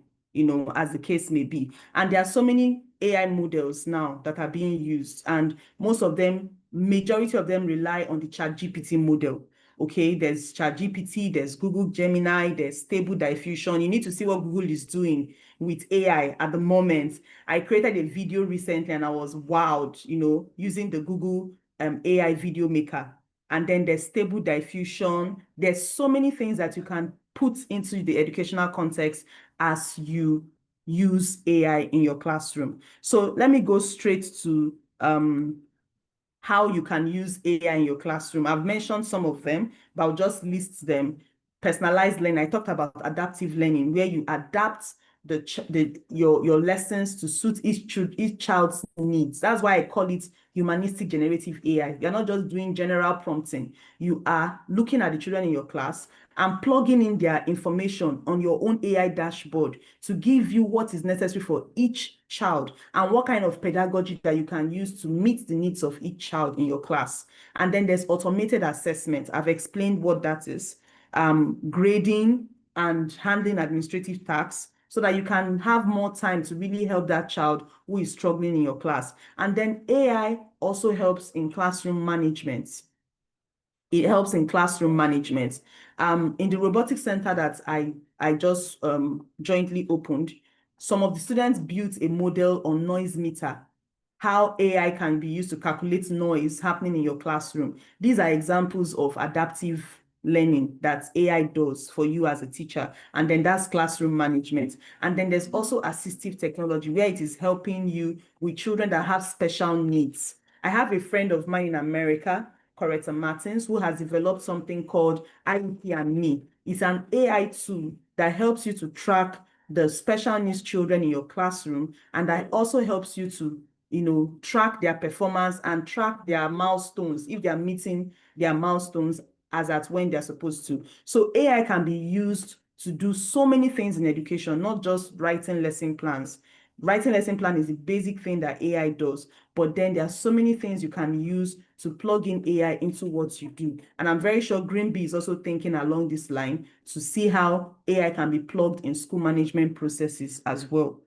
as the case may be. And there are so many AI models now that are being used, and majority of them rely on the ChatGPT model. Okay, there's ChatGPT, there's Google Gemini, there's Stable Diffusion. You need to see what Google is doing with AI at the moment. I created a video recently and I was wowed, using the Google AI video maker. And then there's Stable Diffusion. There's so many things that you can put into the educational context as you use AI in your classroom. So let me go straight to how you can use AI in your classroom. I've mentioned some of them, but I'll just list them. Personalized learning. I talked about adaptive learning, where you adapt your lessons to suit each child's needs. That's why I call it humanistic generative AI. You're not just doing general prompting. You are looking at the children in your class and plugging in their information on your own AI dashboard to give you what is necessary for each child and what kind of pedagogy that you can use to meet the needs of each child in your class. And then there's automated assessment. I've explained what that is. Grading and handling administrative tasks. so that you can have more time to really help that child who is struggling in your class. And then AI also helps in classroom management. It helps in classroom management. In the robotics center that I just jointly opened, some of the students built a model on noise meter, how AI can be used to calculate noise happening in your classroom. These are examples of adaptive learning that AI does for you as a teacher. And then that's classroom management. And then there's also assistive technology where it is helping you with children that have special needs. I have a friend of mine in America, Coretta Martins, who has developed something called IEP and Me. It's an AI tool that helps you to track the special needs children in your classroom, and that also helps you to track their performance and track their milestones, if they are meeting their milestones as at when they're supposed to. So AI can be used to do so many things in education, not just writing lesson plans. Writing lesson plan is the basic thing that AI does, but then there are so many things you can use to plug in AI into what you do. And I'm very sure GreenBii is also thinking along this line to see how AI can be plugged in school management processes as well.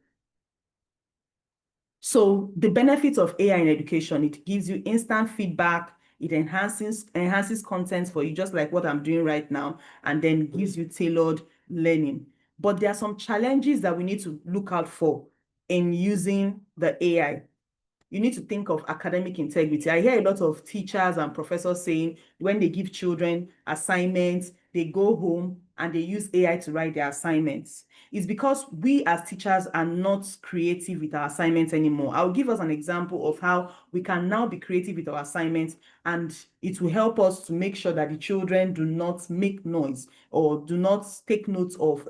So the benefits of AI in education, it gives you instant feedback, it enhances content for you, just like what I'm doing right now, and then gives you tailored learning. But there are some challenges that we need to look out for in using the AI. You need to think of academic integrity. I hear a lot of teachers and professors saying when they give children assignments, they go home and they use AI to write their assignments. It's because we as teachers are not creative with our assignments anymore. I'll give us an example of how we can now be creative with our assignments, and it will help us to make sure that the children do not make noise or do not take notes of,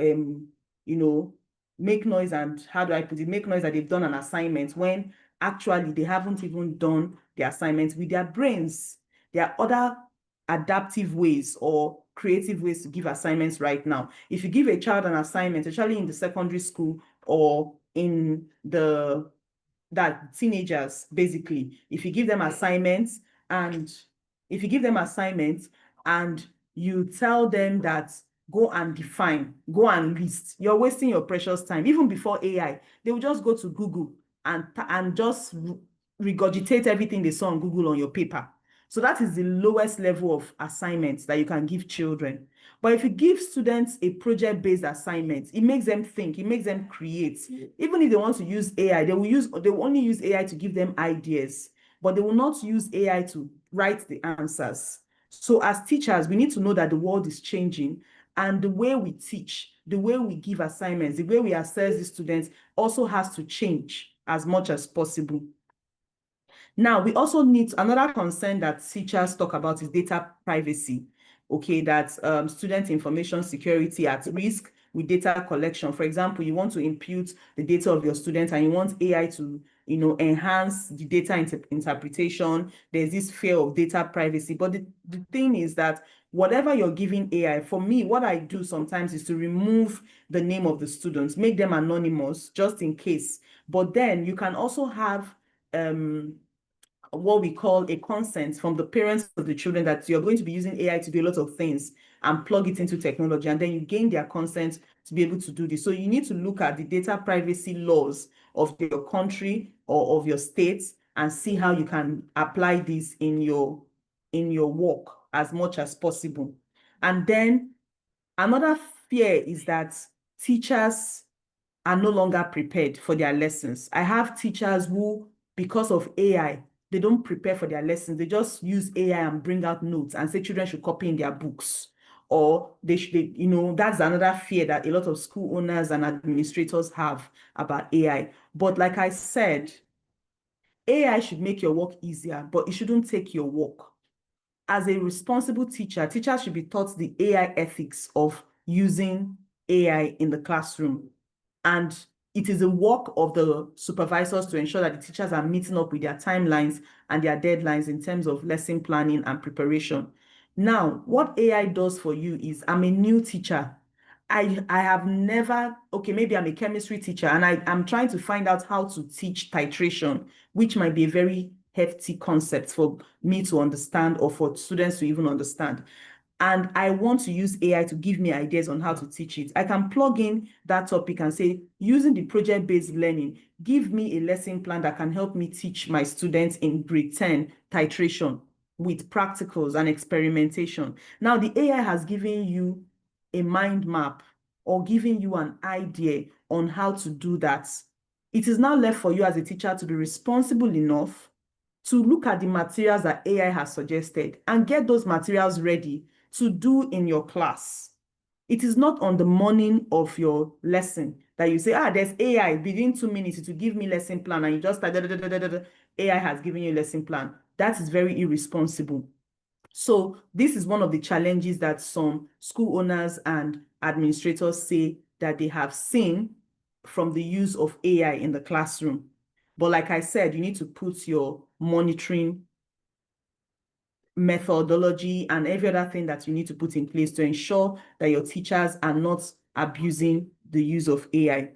make noise and how do I put it, make noise that they've done an assignment when actually they haven't even done the assignments with their brains. There are other adaptive ways or creative ways to give assignments right now. If you give a child an assignment, especially in the secondary school or in that teenagers, basically, if you give them assignments and you tell them that go and define, go and list, you're wasting your precious time. Even before AI, they will just go to Google and just regurgitate everything they saw on Google on your paper. So that is the lowest level of assignments that you can give children. But if you give students a project-based assignment, it makes them think, it makes them create. Even if they want to use AI, they will only use AI to give them ideas, but they will not use AI to write the answers. So as teachers, we need to know that the world is changing, and the way we teach, the way we give assignments, the way we assess the students also has to change as much as possible. Now, we also need another concern that teachers talk about is data privacy. Okay, that student information security at risk with data collection. For example, you want to impute the data of your students and you want AI to enhance the data interpretation. There's this fear of data privacy. But the thing is that whatever you're giving AI, for me, what I do sometimes is to remove the name of the students, make them anonymous just in case. But then you can also have what we call a consent from the parents of the children that you're going to be using AI to do a lot of things and plug it into technology, and then you gain their consent to be able to do this. So you need to look at the data privacy laws of your country or of your states and see how you can apply this in your work as much as possible. And then another fear is that teachers are no longer prepared for their lessons. I have teachers who, because of AI, they don't prepare for their lessons. They just use AI and bring out notes and say children should copy in their books. Or that's another fear that a lot of school owners and administrators have about AI. But like I said, AI should make your work easier, but it shouldn't take your work. As a responsible teacher, teachers should be taught the AI ethics of using AI in the classroom. And it is the work of the supervisors to ensure that the teachers are meeting up with their timelines and their deadlines in terms of lesson planning and preparation. Now, what AI does for you is, I'm a new teacher. I have never, okay, maybe I'm a chemistry teacher and I'm trying to find out how to teach titration, which might be a very hefty concept for me to understand or for students to even understand. and I want to use AI to give me ideas on how to teach it, I can plug in that topic and say, using the project-based learning, give me a lesson plan that can help me teach my students in grade 10 titration with practicals and experimentation. Now, the AI has given you a mind map or giving you an idea on how to do that. It is now left for you as a teacher to be responsible enough to look at the materials that AI has suggested and get those materials ready to do in your class. It is not on the morning of your lesson that you say, there's AI, within 2 minutes to give me lesson plan, and you just start, AI has given you a lesson plan. That is very irresponsible. So this is one of the challenges that some school owners and administrators say that they have seen from the use of AI in the classroom. But like I said, you need to put your monitoring methodology and every other thing that you need to put in place to ensure that your teachers are not abusing the use of AI.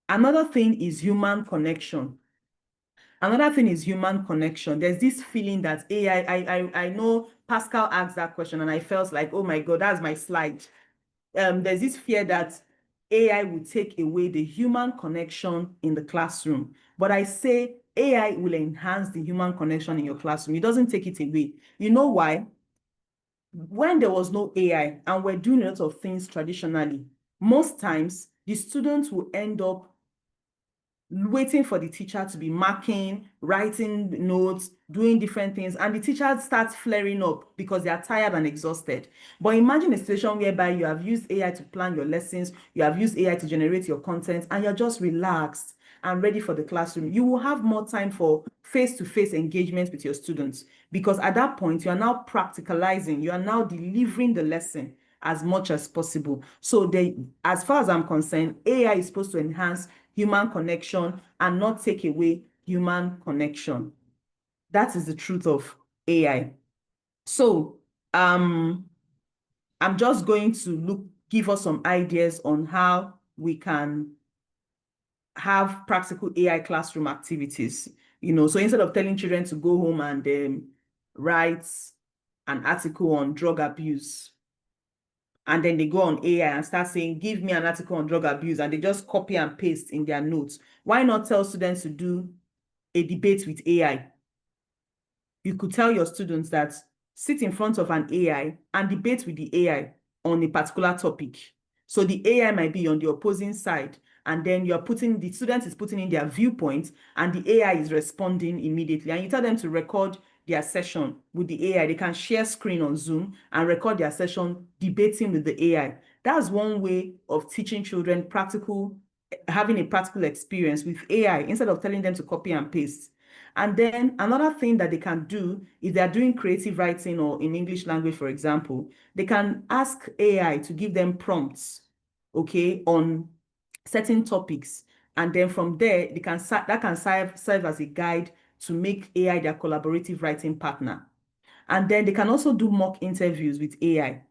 Another thing is human connection. There's this feeling that AI, I know Pascal asked that question and I felt like, oh my God, that's my slide. There's this fear that AI will take away the human connection in the classroom. But I say AI will enhance the human connection in your classroom. It doesn't take it away. You know why? When there was no AI and we're doing a lot of things traditionally, most times the students will end up waiting for the teacher to be marking, writing notes, doing different things, and the teacher starts flaring up because they are tired and exhausted. But imagine a situation whereby you have used AI to plan your lessons, you have used AI to generate your content, and you're just relaxed and ready for the classroom. You will have more time for face-to-face engagement with your students, because at that point, you are now practicalizing, you are now delivering the lesson as much as possible. So as far as I'm concerned, AI is supposed to enhance human connection and not take away human connection. That is the truth of AI. So I'm just going to give us some ideas on how we can have practical AI classroom activities. So instead of telling children to go home and write an article on drug abuse, and then they go on AI and start saying, give me an article on drug abuse, and they just copy and paste in their notes. Why not tell students to do a debate with AI? You could tell your students that sit in front of an AI and debate with the AI on a particular topic. So the AI might be on the opposing side, and then the student is putting in their viewpoint and the AI is responding immediately. And you tell them to record their session with the AI. They can share screen on Zoom and record their session debating with the AI. That's one way of teaching children having a practical experience with AI instead of telling them to copy and paste. And then another thing that they can do, if they're doing creative writing or in English language, for example, they can ask AI to give them prompts, okay, on certain topics. And then from there, that can serve as a guide to make AI their collaborative writing partner. And then they can also do mock interviews with AI,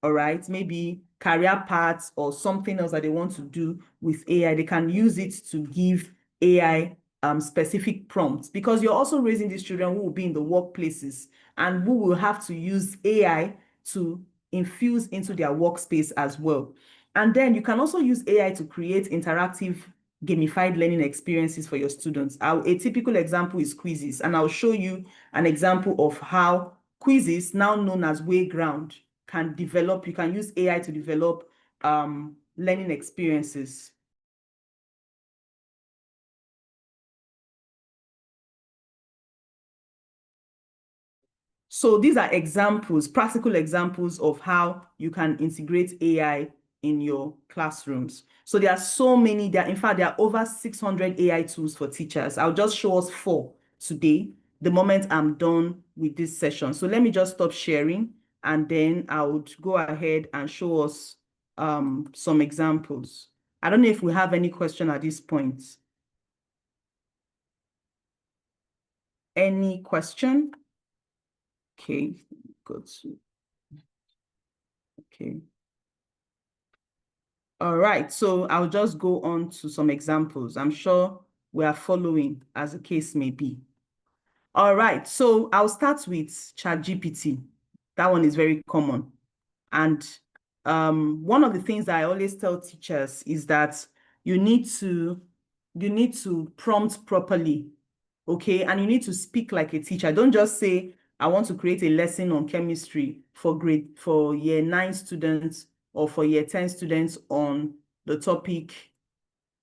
all right? Maybe career paths or something else that they want to do with AI. They can use it to give AI specific prompts, because you're also raising these children who will be in the workplaces and who will have to use AI to infuse into their workspace as well. And then you can also use AI to create interactive gamified learning experiences for your students. A typical example is quizzes, and I'll show you an example of how quizzes, now known as Wayground, you can use AI to develop learning experiences. So these are examples, practical examples of how you can integrate AI in your classrooms. So there are so many, in fact, there are over 600 AI tools for teachers. I'll just show us 4 today, the moment I'm done with this session. So let me just stop sharing, and then I would go ahead and show us some examples. I don't know if we have any question at this point. Any question? Okay, good. Okay. All right, so I'll just go on to some examples. I'm sure we are following as the case may be. All right, so I'll start with ChatGPT. That one is very common. And one of the things that I always tell teachers is that you need to prompt properly, okay? And you need to speak like a teacher. Don't just say, I want to create a lesson on chemistry for year 9 students or for year 10 students on the topic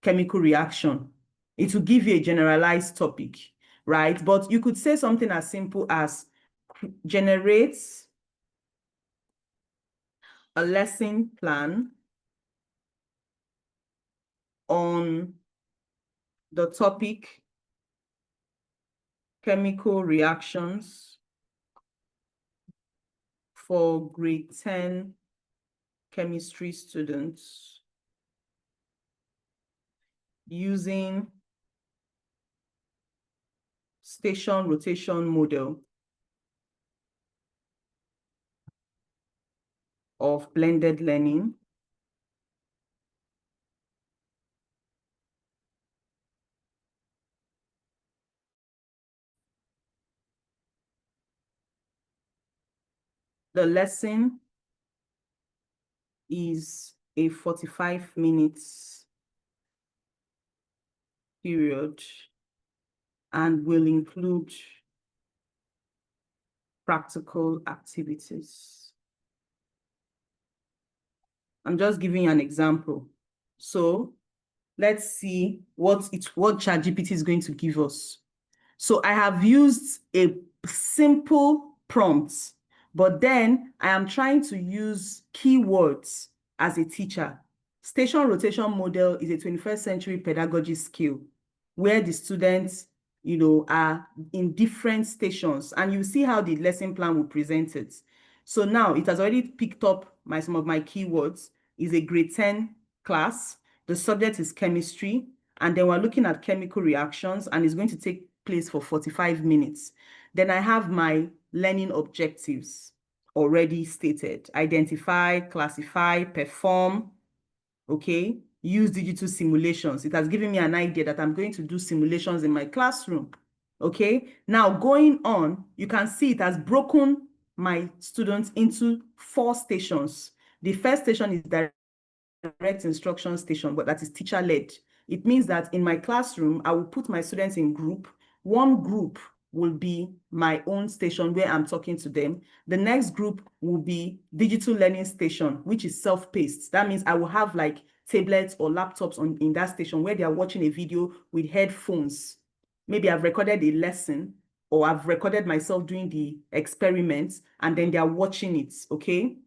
chemical reaction. It will give you a generalized topic, right? But you could say something as simple as generate a lesson plan on the topic chemical reactions for grade 10 chemistry students using station rotation model of blended learning. The lesson is a 45 minutes period and will include practical activities. I'm just giving you an example. So let's see what ChatGPT is going to give us. So I have used a simple prompt, but then I am trying to use keywords as a teacher. Station rotation model is a 21st century pedagogy skill where the students, are in different stations, and you see how the lesson plan will present it. So now it has already picked up some of my keywords. Is a grade 10 class. The subject is chemistry, and then we're looking at chemical reactions, and it's going to take place for 45 minutes. Then I have my learning objectives already stated. Identify, classify, perform, okay? Use digital simulations. It has given me an idea that I'm going to do simulations in my classroom, okay? Now going on, you can see it has broken my students into 4 stations. The first station is direct instruction station, but that is teacher-led. It means that in my classroom, I will put my students in group. One group will be my own station where I'm talking to them. The next group will be digital learning station, which is self-paced. That means I will have like tablets or laptops in that station where they are watching a video with headphones. Maybe I've recorded a lesson or I've recorded myself doing the experiments and then they are watching it, okay?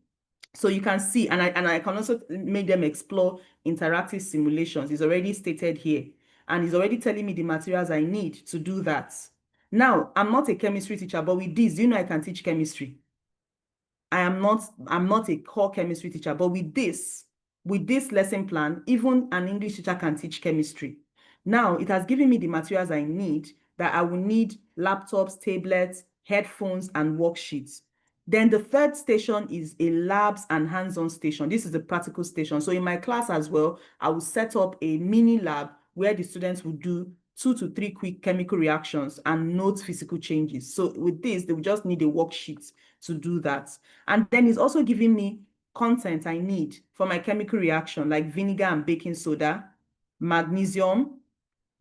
So you can see, and I can also make them explore interactive simulations. It's already stated here, and it's already telling me the materials I need to do that. Now, I'm not a chemistry teacher, but with this, I can teach chemistry. I'm not a core chemistry teacher, but with this lesson plan, even an English teacher can teach chemistry. Now, it has given me the materials I need, that I will need laptops, tablets, headphones, and worksheets. Then the third station is a labs and hands-on station. This is a practical station. So in my class as well, I will set up a mini lab where the students will do 2 to 3 quick chemical reactions and note physical changes. So with this, they will just need a worksheet to do that. And then it's also giving me content I need for my chemical reaction, like vinegar and baking soda, magnesium,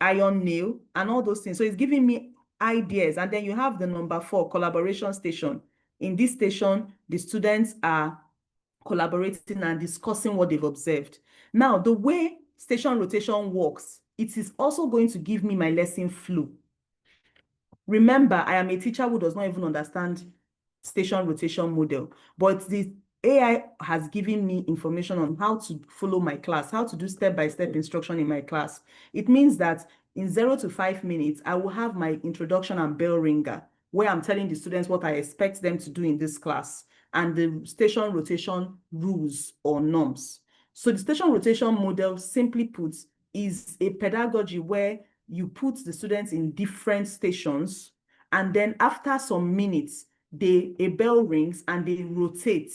iron nail, and all those things. So it's giving me ideas. And then you have the number 4, collaboration station. In this station, the students are collaborating and discussing what they've observed. Now, the way station rotation works, it is also going to give me my lesson flow. Remember, I am a teacher who does not even understand station rotation model, but the AI has given me information on how to follow my class, how to do step-by-step instruction in my class. It means that in 0 to 5 minutes, I will have my introduction and bell ringer, where I'm telling the students what I expect them to do in this class, and the station rotation rules or norms. So the station rotation model, simply put, is a pedagogy where you put the students in different stations, and then after some minutes, a bell rings and they rotate.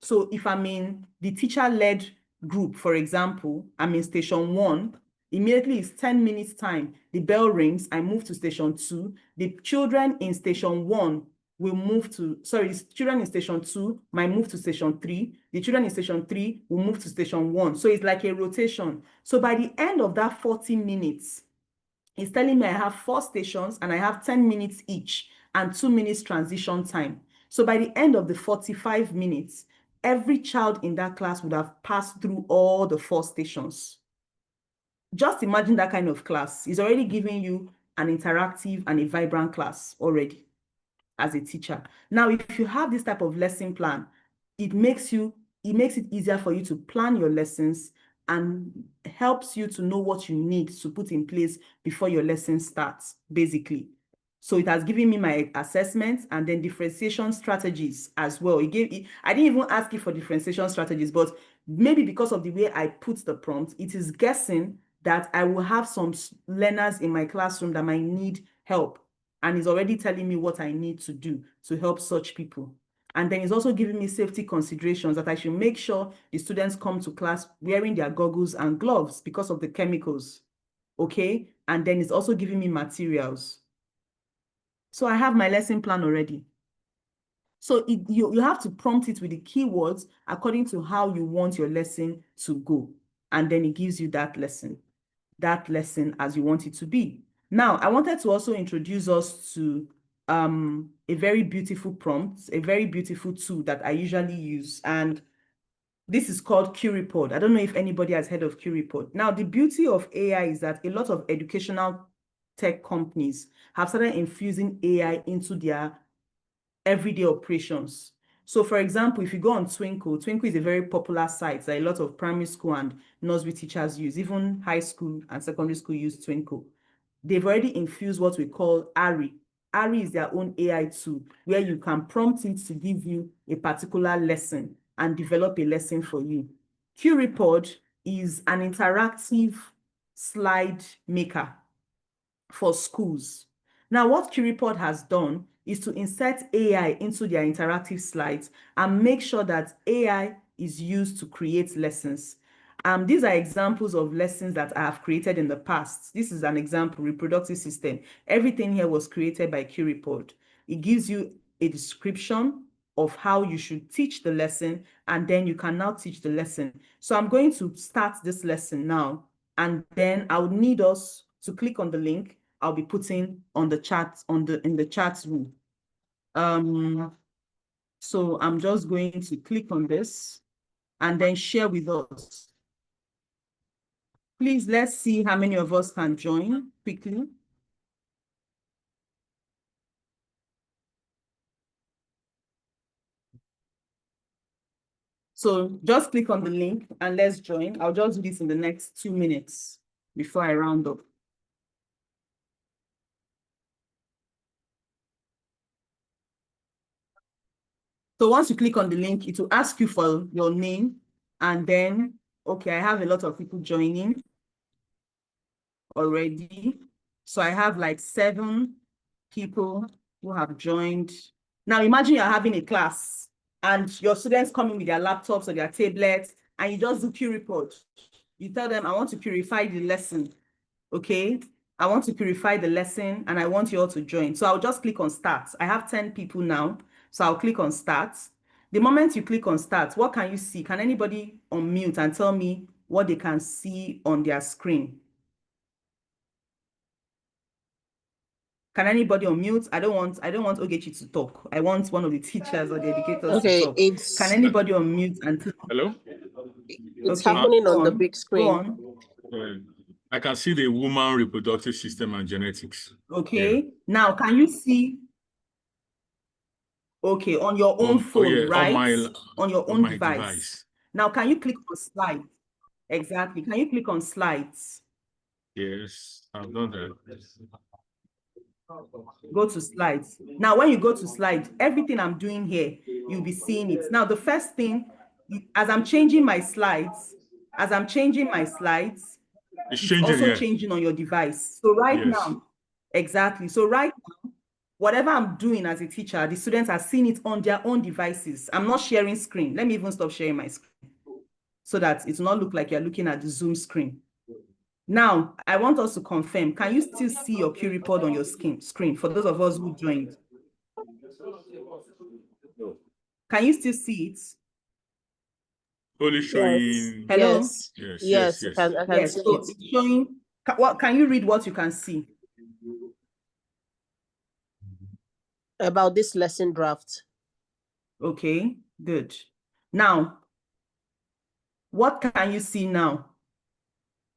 So if I'm in the teacher-led group, for example, I'm in station 1, immediately it's 10 minutes time, the bell rings, I move to station 2. The children in station 1 will move to, sorry, the children in station 2 might move to station 3. The children in station 3 will move to station 1. So it's like a rotation. So by the end of that 40 minutes, it's telling me I have 4 stations and I have 10 minutes each and 2 minutes transition time. So by the end of the 45 minutes, every child in that class would have passed through all the 4 stations. Just imagine that kind of class. It's already giving you an interactive and a vibrant class already as a teacher. Now, if you have this type of lesson plan, it makes it easier for you to plan your lessons and helps you to know what you need to put in place before your lesson starts, basically. So it has given me my assessments and then differentiation strategies as well. I didn't even ask you for differentiation strategies, but maybe because of the way I put the prompt, it is guessing that I will have some learners in my classroom that might need help. And it's already telling me what I need to do to help such people. And then it's also giving me safety considerations that I should make sure the students come to class wearing their goggles and gloves because of the chemicals. Okay? And then it's also giving me materials. So I have my lesson plan already. So you have to prompt it with the keywords according to how you want your lesson to go. And then it gives you that lesson as you want it to be. Now, I wanted to also introduce us to a very beautiful prompt, a very beautiful tool that I usually use. And this is called QReport. I don't know if anybody has heard of QReport. Now, the beauty of AI is that a lot of educational tech companies have started infusing AI into their everyday operations. So for example, if you go on Twinkle is a very popular site that a lot of primary school and nursery teachers use. Even high school and secondary school use Twinkle. They've already infused what we call ARI. ARI is their own AI tool where you can prompt it to give you a particular lesson and develop a lesson for you. QReport is an interactive slide maker for schools. Now, what QReport has done is to insert AI into their interactive slides and make sure that AI is used to create lessons. These are examples of lessons that I have created in the past. This is an example, reproductive system. Everything here was created by QReport. It gives you a description of how you should teach the lesson, and then you can now teach the lesson. So I'm going to start this lesson now, and then I would need us to click on the link I'll be putting on the chat in the chat room. So I'm just going to click on this and then share with us. Please, let's see how many of us can join quickly. So just click on the link and let's join. I'll just do this in the next 2 minutes before I round up. So once you click on the link, it will ask you for your name, and then, okay, I have a lot of people joining already. So I have like 7 people who have joined. Now imagine you're having a class and your students coming with their laptops or their tablets, and you just do QReport. You tell them, I want to purify the lesson, okay? I want to purify the lesson and I want you all to join. So I'll just click on start. I have 10 people now, so I'll click on start. The moment you click on start, what can you see? Can anybody unmute and tell me what they can see on their screen? Can anybody unmute? I don't want Ogechi to talk. I want one of the teachers or the educators to talk. Can anybody unmute and tell? Hello? It's Okay, happening on the big go screen. on. I can see the woman reproductive system and genetics. Okay. Yeah. Now, can you see? Okay, on your own phone, yeah, right? On your own my device. Now, can you click on slides? Exactly. Can you click on slides? Yes, I've done that. Go to slides. Now, when you go to slides, everything I'm doing here, you'll be seeing it. Now, the first thing, as I'm changing my slides, it's changing, also changing on your device. So right now, exactly. So right now, whatever I'm doing as a teacher, the students are seeing it on their own devices. I'm not sharing screen. Let me even stop sharing my screen so that it will not look like you're looking at the Zoom screen. Now, I want us to confirm, can you still see your QReport on your screen for those of us who joined? Can you still see it? Only Yes. showing. Hello? Yes. Yes, Yes. yes, I yes. can Yes, see so it. it's showing. What can you read what you can see? About this lesson draft. Okay, good. Now, what can you see now?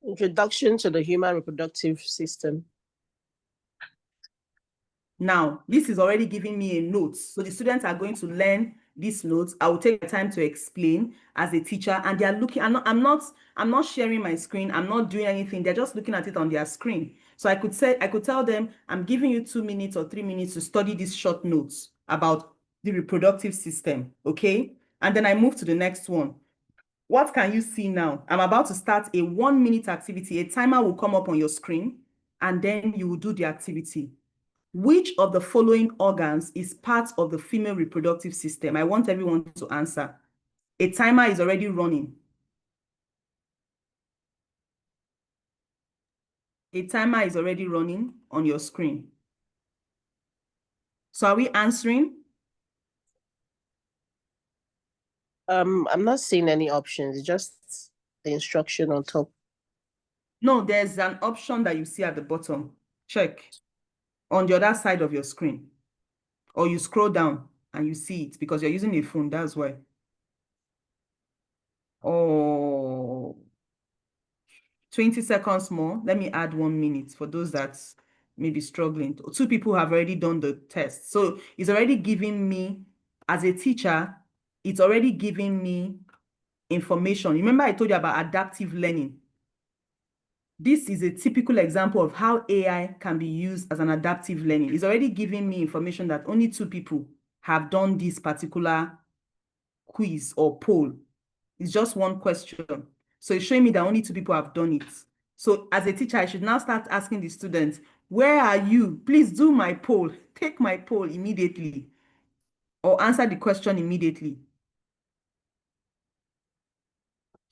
Introduction to the human reproductive system. Now, this is already giving me a note. So the students are going to learn these notes. I will take the time to explain as a teacher, and they are looking. I'm not sharing my screen. I'm not doing anything. They're just looking at it on their screen. So I could tell them, I'm giving you 2 minutes or 3 minutes to study these short notes about the reproductive system. Okay. And then I move to the next one. What can you see now? I'm about to start a 1-minute activity. A timer will come up on your screen, and then you will do the activity. Which of the following organs is part of the female reproductive system? I want everyone to answer. A timer is already running. A timer is already running on your screen. So are we answering? I'm not seeing any options. It's just the instruction on top. No, there's an option that you see at the bottom. Check on the other side of your screen. Or you scroll down and you see it because you're using a phone, that's why. Oh, 20 seconds more. Let me add 1 minute for those that may be struggling. 2 people have already done the test. So it's already giving me, as a teacher, it's already giving me information. Remember I told you about adaptive learning. This is a typical example of how AI can be used as an adaptive learning. It's already giving me information that only 2 people have done this particular quiz or poll. It's just one question. So it's showing me that only 2 people have done it. So as a teacher, I should now start asking the students, where are you? Please do my poll. Take my poll immediately or answer the question immediately.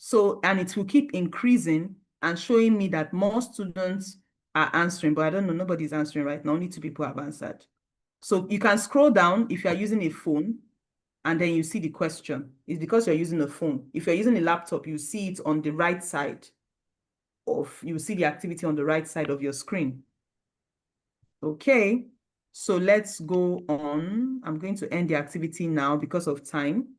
So, and it will keep increasing and showing me that more students are answering, but I don't know, nobody's answering right now. Only 2 people have answered. So you can scroll down if you are using a phone, and then you see the question. It's because you're using a phone. If you're using a laptop, you see it on the right side you see the activity on the right side of your screen. Okay, so let's go on. I'm going to end the activity now because of time.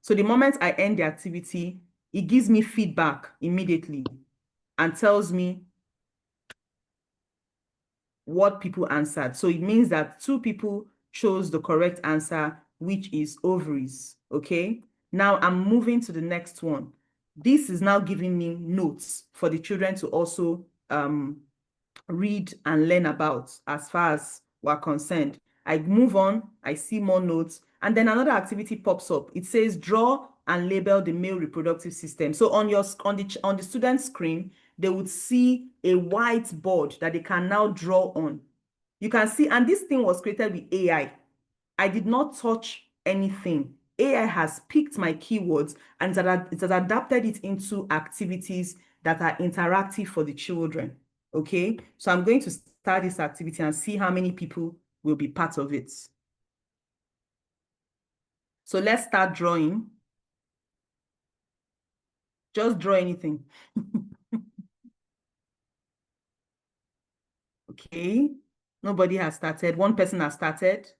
So the moment I end the activity, it gives me feedback immediately and tells me what people answered. So it means that 2 people chose the correct answer, which is ovaries. Okay, now I'm moving to the next one. This is now giving me notes for the children to also read and learn about as far as we're concerned. I move on, I see more notes, and then another activity pops up. It says draw and label the male reproductive system. So on the student screen, they would see a whiteboard that they can now draw on. You can see, and this thing was created with AI. I did not touch anything. AI has picked my keywords and it has adapted it into activities that are interactive for the children. Okay, so I'm going to start this activity and see how many people will be part of it. So let's start drawing. Just draw anything. Okay, nobody has started. One person has started.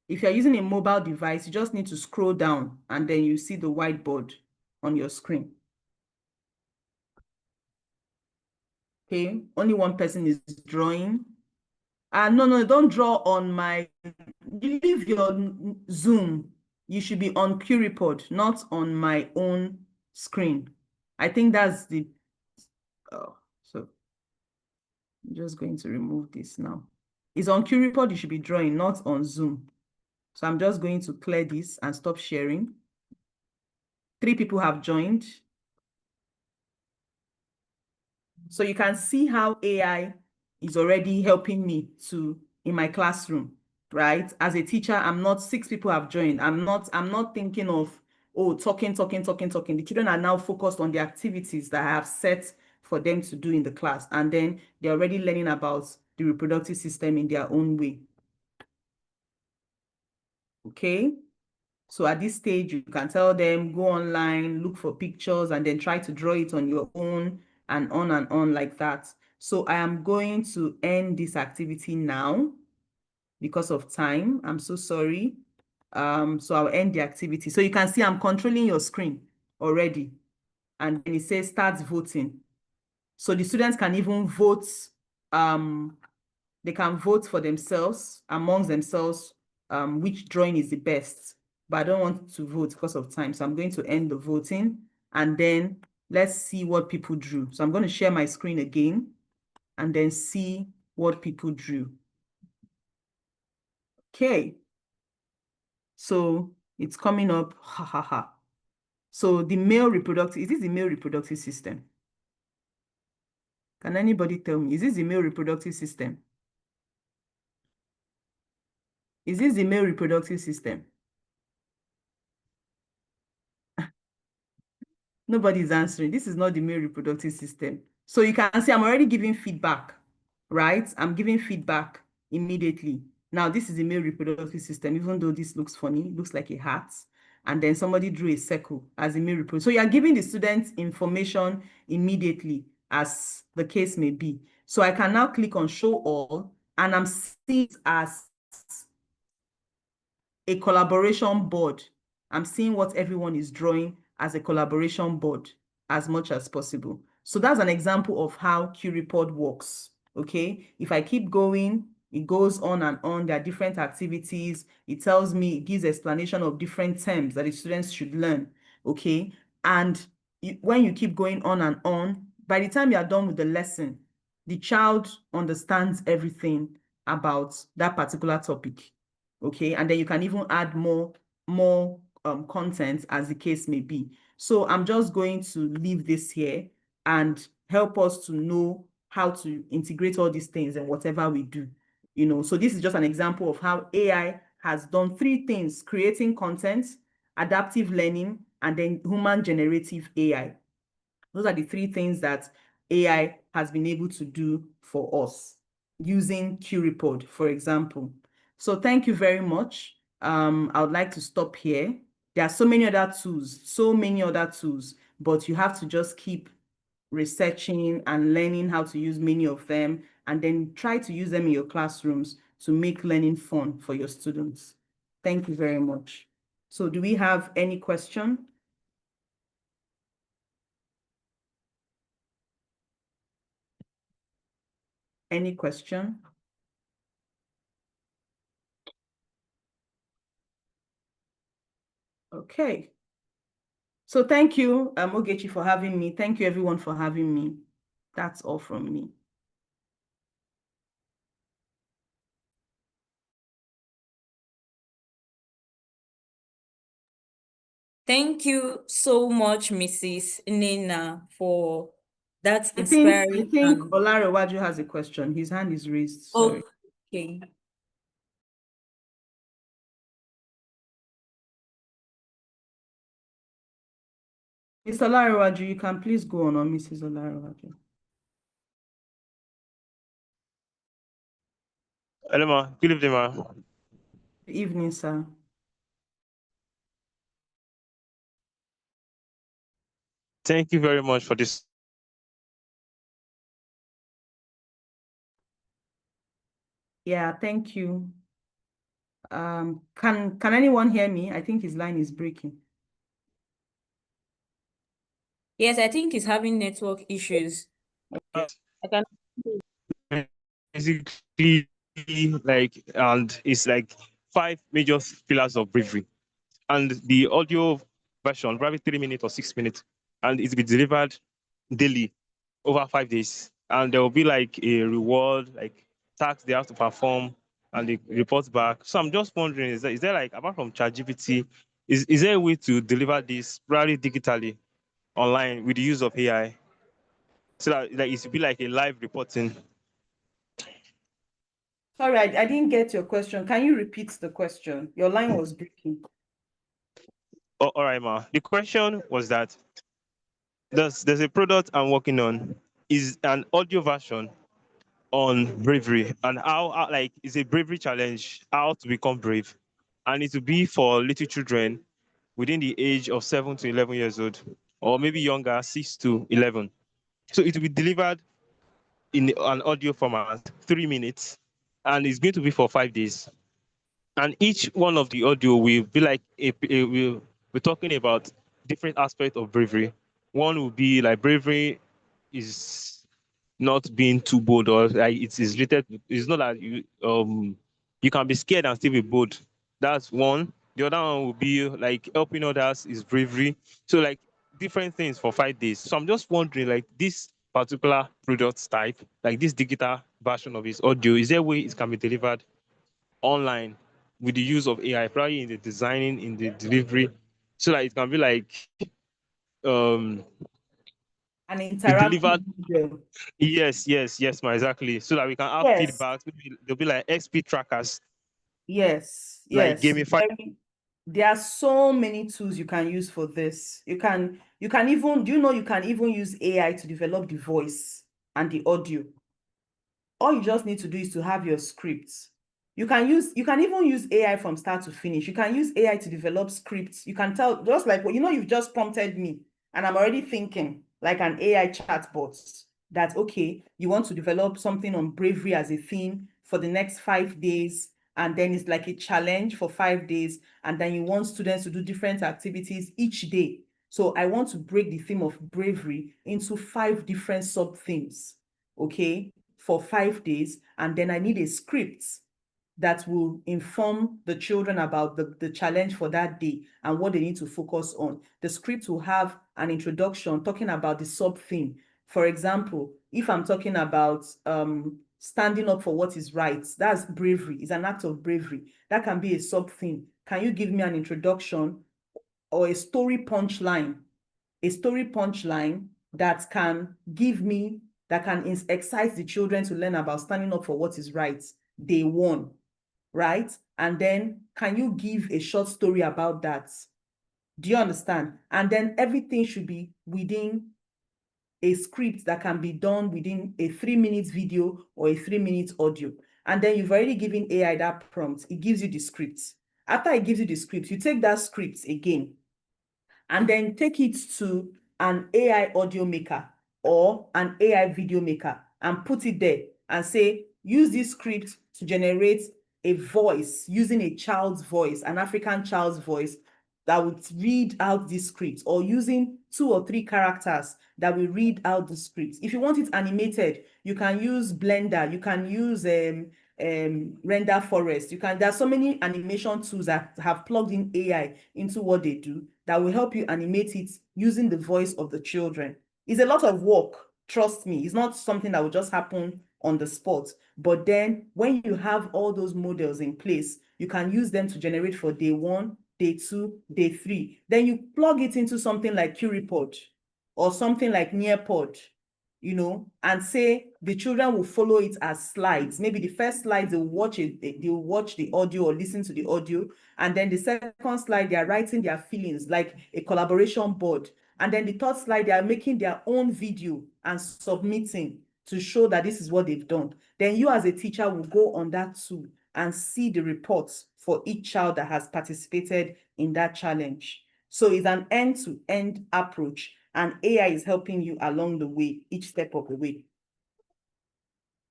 If you're using a mobile device, you just need to scroll down and then you see the whiteboard on your screen. Okay, only one person is drawing. No, don't draw on my, you leave your Zoom. You should be on QReport, not on my own screen. I think that's the, so I'm just going to remove this now. It's on QReport, you should be drawing, not on Zoom. So I'm just going to clear this and stop sharing. 3 people have joined. So you can see how AI is already helping me in my classroom, right? As a teacher, 6 people have joined. I'm not thinking of, oh, talking. The children are now focused on the activities that I have set for them to do in the class. And then they're already learning about the reproductive system in their own way. Okay. So at this stage, you can tell them, go online, look for pictures, and then try to draw it on your own, and on like that. So I am going to end this activity now because of time. I'm so sorry. So I'll end the activity. So you can see I'm controlling your screen already. And then it says start voting. So the students can even vote. They can vote for themselves, amongst themselves, which drawing is the best. But I don't want to vote because of time. So I'm going to end the voting, and then let's see what people drew. So I'm going to share my screen again and then see what people drew. Okay. So it's coming up, ha ha ha. So the male reproductive, is this the male reproductive system? Can anybody tell me, is this the male reproductive system? Is this the male reproductive system? Nobody's answering. This is not the male reproductive system. So you can see I'm already giving feedback, right? I'm giving feedback immediately. Now, this is the male reproductive system, even though this looks funny, it looks like a hat. And then somebody drew a circle as a male reproductive. So you are giving the students information immediately, as the case may be. So I can now click on show all, and I'm seeing it as a collaboration board. I'm seeing what everyone is drawing as a collaboration board as much as possible. So that's an example of how QReport works, okay? If I keep going, it goes on and on. There are different activities. It tells me, it gives explanation of different terms that the students should learn, okay? And when you keep going on and on, by the time you are done with the lesson, the child understands everything about that particular topic, okay? And then you can even add more content as the case may be. So I'm just going to leave this here and help us to know how to integrate all these things and whatever we do. So this is just an example of how AI has done 3 things: creating content, adaptive learning, and then human generative AI. Those are the 3 things that AI has been able to do for us using QReport, for example. So thank you very much. I would like to stop here. There are so many other tools, but you have to just keep researching and learning how to use many of them, and then try to use them in your classrooms to make learning fun for your students. Thank you very much. So do we have any question? Any question? Okay. So thank you, Ogechi, for having me. Thank you, everyone, for having me. That's all from me. Thank you so much, Mrs. Nnenna, for that I think inspiring. Olarewaju has a question. His hand is raised. Sorry. Okay. Mr. Olarewaju, you can please go on, or Mrs. Olarewaju. Hello, ma. Good evening, ma. Good evening, sir. Thank you very much for this. Yeah, thank you. Can anyone hear me? I think his line is breaking. Yes, I think he's having network issues. I can basically and it's like 5 major pillars of bravery. And the audio version, probably 3 minutes or 6 minutes, and it's be delivered daily over 5 days. And there will be like a reward, like tasks they have to perform, and they report back. So I'm just wondering, is there like, apart from ChatGPT, is there a way to deliver this probably digitally online with the use of AI? So that like it should be like a live reporting. Sorry, I didn't get your question. Can you repeat the question? Your line was breaking. Oh, all right, ma. The question was that there's a product I'm working on, is an audio version on bravery, and how like it's a bravery challenge, how to become brave. and it will be for little children within the age of 7 to 11 years old, or maybe younger, 6 to 11. So it will be delivered in an audio format, 3 minutes, and it's going to be for 5 days. And each one of the audio will be like will we're talking about different aspects of bravery. One will be like bravery is not being too bold, or like it is related. It's not that you can be scared and still be bold. That's one. The other one will be like helping others is bravery. So like different things for 5 days. So I'm just wondering, like this particular product type, like this digital version of his audio, is there a way it can be delivered online with the use of AI, probably in the designing, in the delivery, so that it can be like um An be interactive delivered. video. Yes, ma, exactly. So that we can have Yes, feedbacks. Maybe there'll be like XP trackers, like yes. gamify. There are so many tools you can use for this. You can even, do you know you can even use AI to develop the voice and the audio? All you just need to do is to have your scripts. You can even use AI from start to finish. You can use AI to develop scripts. You can tell, just like what you've just prompted me, and I'm already thinking like an AI chatbot that, okay, you want to develop something on bravery as a theme for the next 5 days, and then it's like a challenge for 5 days, and then you want students to do different activities each day. So I want to break the theme of bravery into 5 different sub themes, okay, for 5 days, and then I need a script that will inform the children about the challenge for that day and what they need to focus on. The script will have an introduction talking about the sub theme. For example, if I'm talking about standing up for what is right, that's bravery, it's an act of bravery. That can be a sub theme. Can you give me an introduction or a story punchline? A story punchline that can excite the children to learn about standing up for what is right, day one, right? And then can you give a short story about that? Do you understand? And then everything should be within a script that can be done within a 3 minute video or a 3 minute audio. And then you've already given AI that prompt. It gives you the script. After it gives you the script, you take that script again and then take it to an AI audio maker or an AI video maker and put it there and say, use this script to generate a voice using a child's voice, an African child's voice that would read out this script, or using 2 or 3 characters that will read out the script. If you want it animated, you can use Blender, you can use Render Forest. There are so many animation tools that have plugged in AI into what they do that will help you animate it using the voice of the children. It's a lot of work, trust me. It's not something that will just happen on the spot. But then when you have all those models in place, you can use them to generate for day 1, day 2, day 3. Then you plug it into something like Curipod or something like Nearpod, and say the children will follow it as slides. Maybe the first slide they'll watch the audio or listen to the audio, and then the second slide they are writing their feelings like a collaboration board, and then the third slide they are making their own video and submitting to show that this is what they've done. Then you as a teacher will go on that tool and see the reports for each child that has participated in that challenge. So it's an end-to-end approach, and AI is helping you along the way, each step of the way.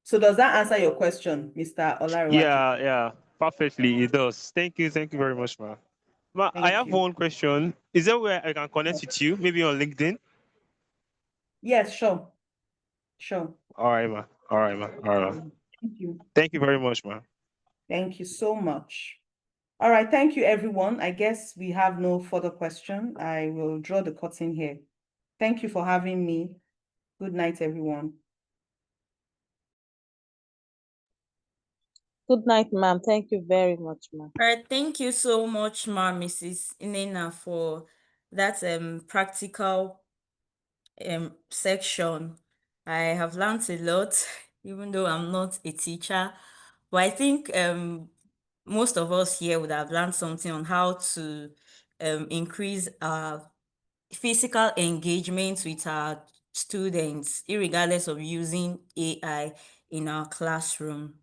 So does that answer your question, Mr. Olariwaju? Yeah, perfectly. It does. Thank you very much, ma. Ma, I Thank have you. one question. Is there where I can connect with you? Maybe on LinkedIn? Yes, sure. Sure. All right, ma. All right, ma. All right, ma. Thank you. Thank you very much, ma. Thank you so much. All right, thank you, everyone. I guess we have no further question. I will draw the curtain here. Thank you for having me. Good night, everyone. Good night, ma'am. Thank you very much, ma'am. All right, thank you so much, Mrs. Nnenna, for that practical section. I have learned a lot, even though I'm not a teacher. But I think most of us here would have learned something on how to increase our physical engagement with our students, irregardless of using AI in our classroom.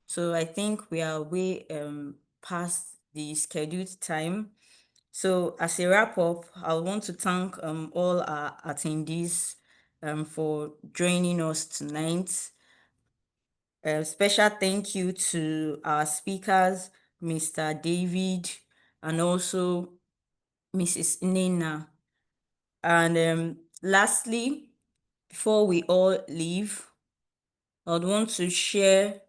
So I think we are way past the scheduled time. So as a wrap up, I want to thank all our attendees for joining us tonight. A special thank you to our speakers, Mr. David, and also Mrs. Nnenna. And lastly, before we all leave, I'd want to share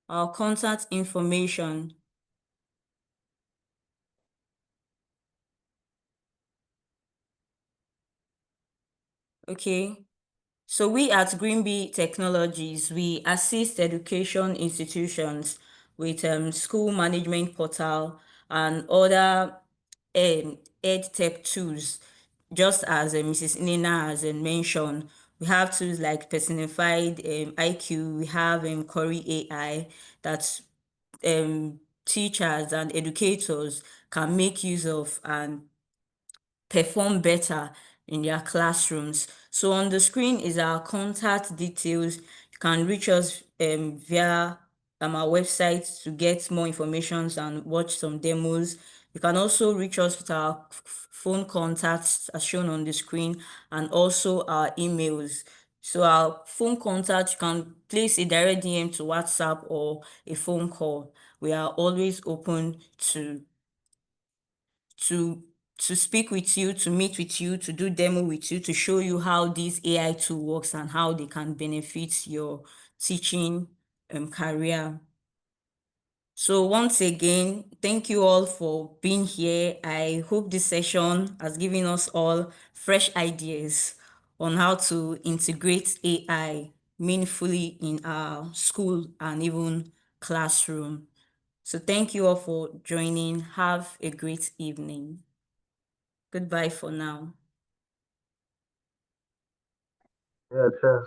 our contact information. Okay. So we at GreenBii Technologies, we assist education institutions with school management portal and other ed tech tools. Just as Mrs. Nnenna has mentioned, we have tools like personified IQ, we have Okore AI that teachers and educators can make use of and perform better in their classrooms. So on the screen is our contact details. You can reach us via our website to get more information and watch some demos. You can also reach us with our phone contacts as shown on the screen and also our emails. So our phone contact, you can place a direct DM to WhatsApp or a phone call. We are always open to to speak with you, to meet with you, to do demo with you, to show you how this AI tool works and how they can benefit your teaching career. So once again, thank you all for being here. I hope this session has given us all fresh ideas on how to integrate AI meaningfully in our school and even classroom. So thank you all for joining. Have a great evening. Goodbye for now. Yeah, cheers.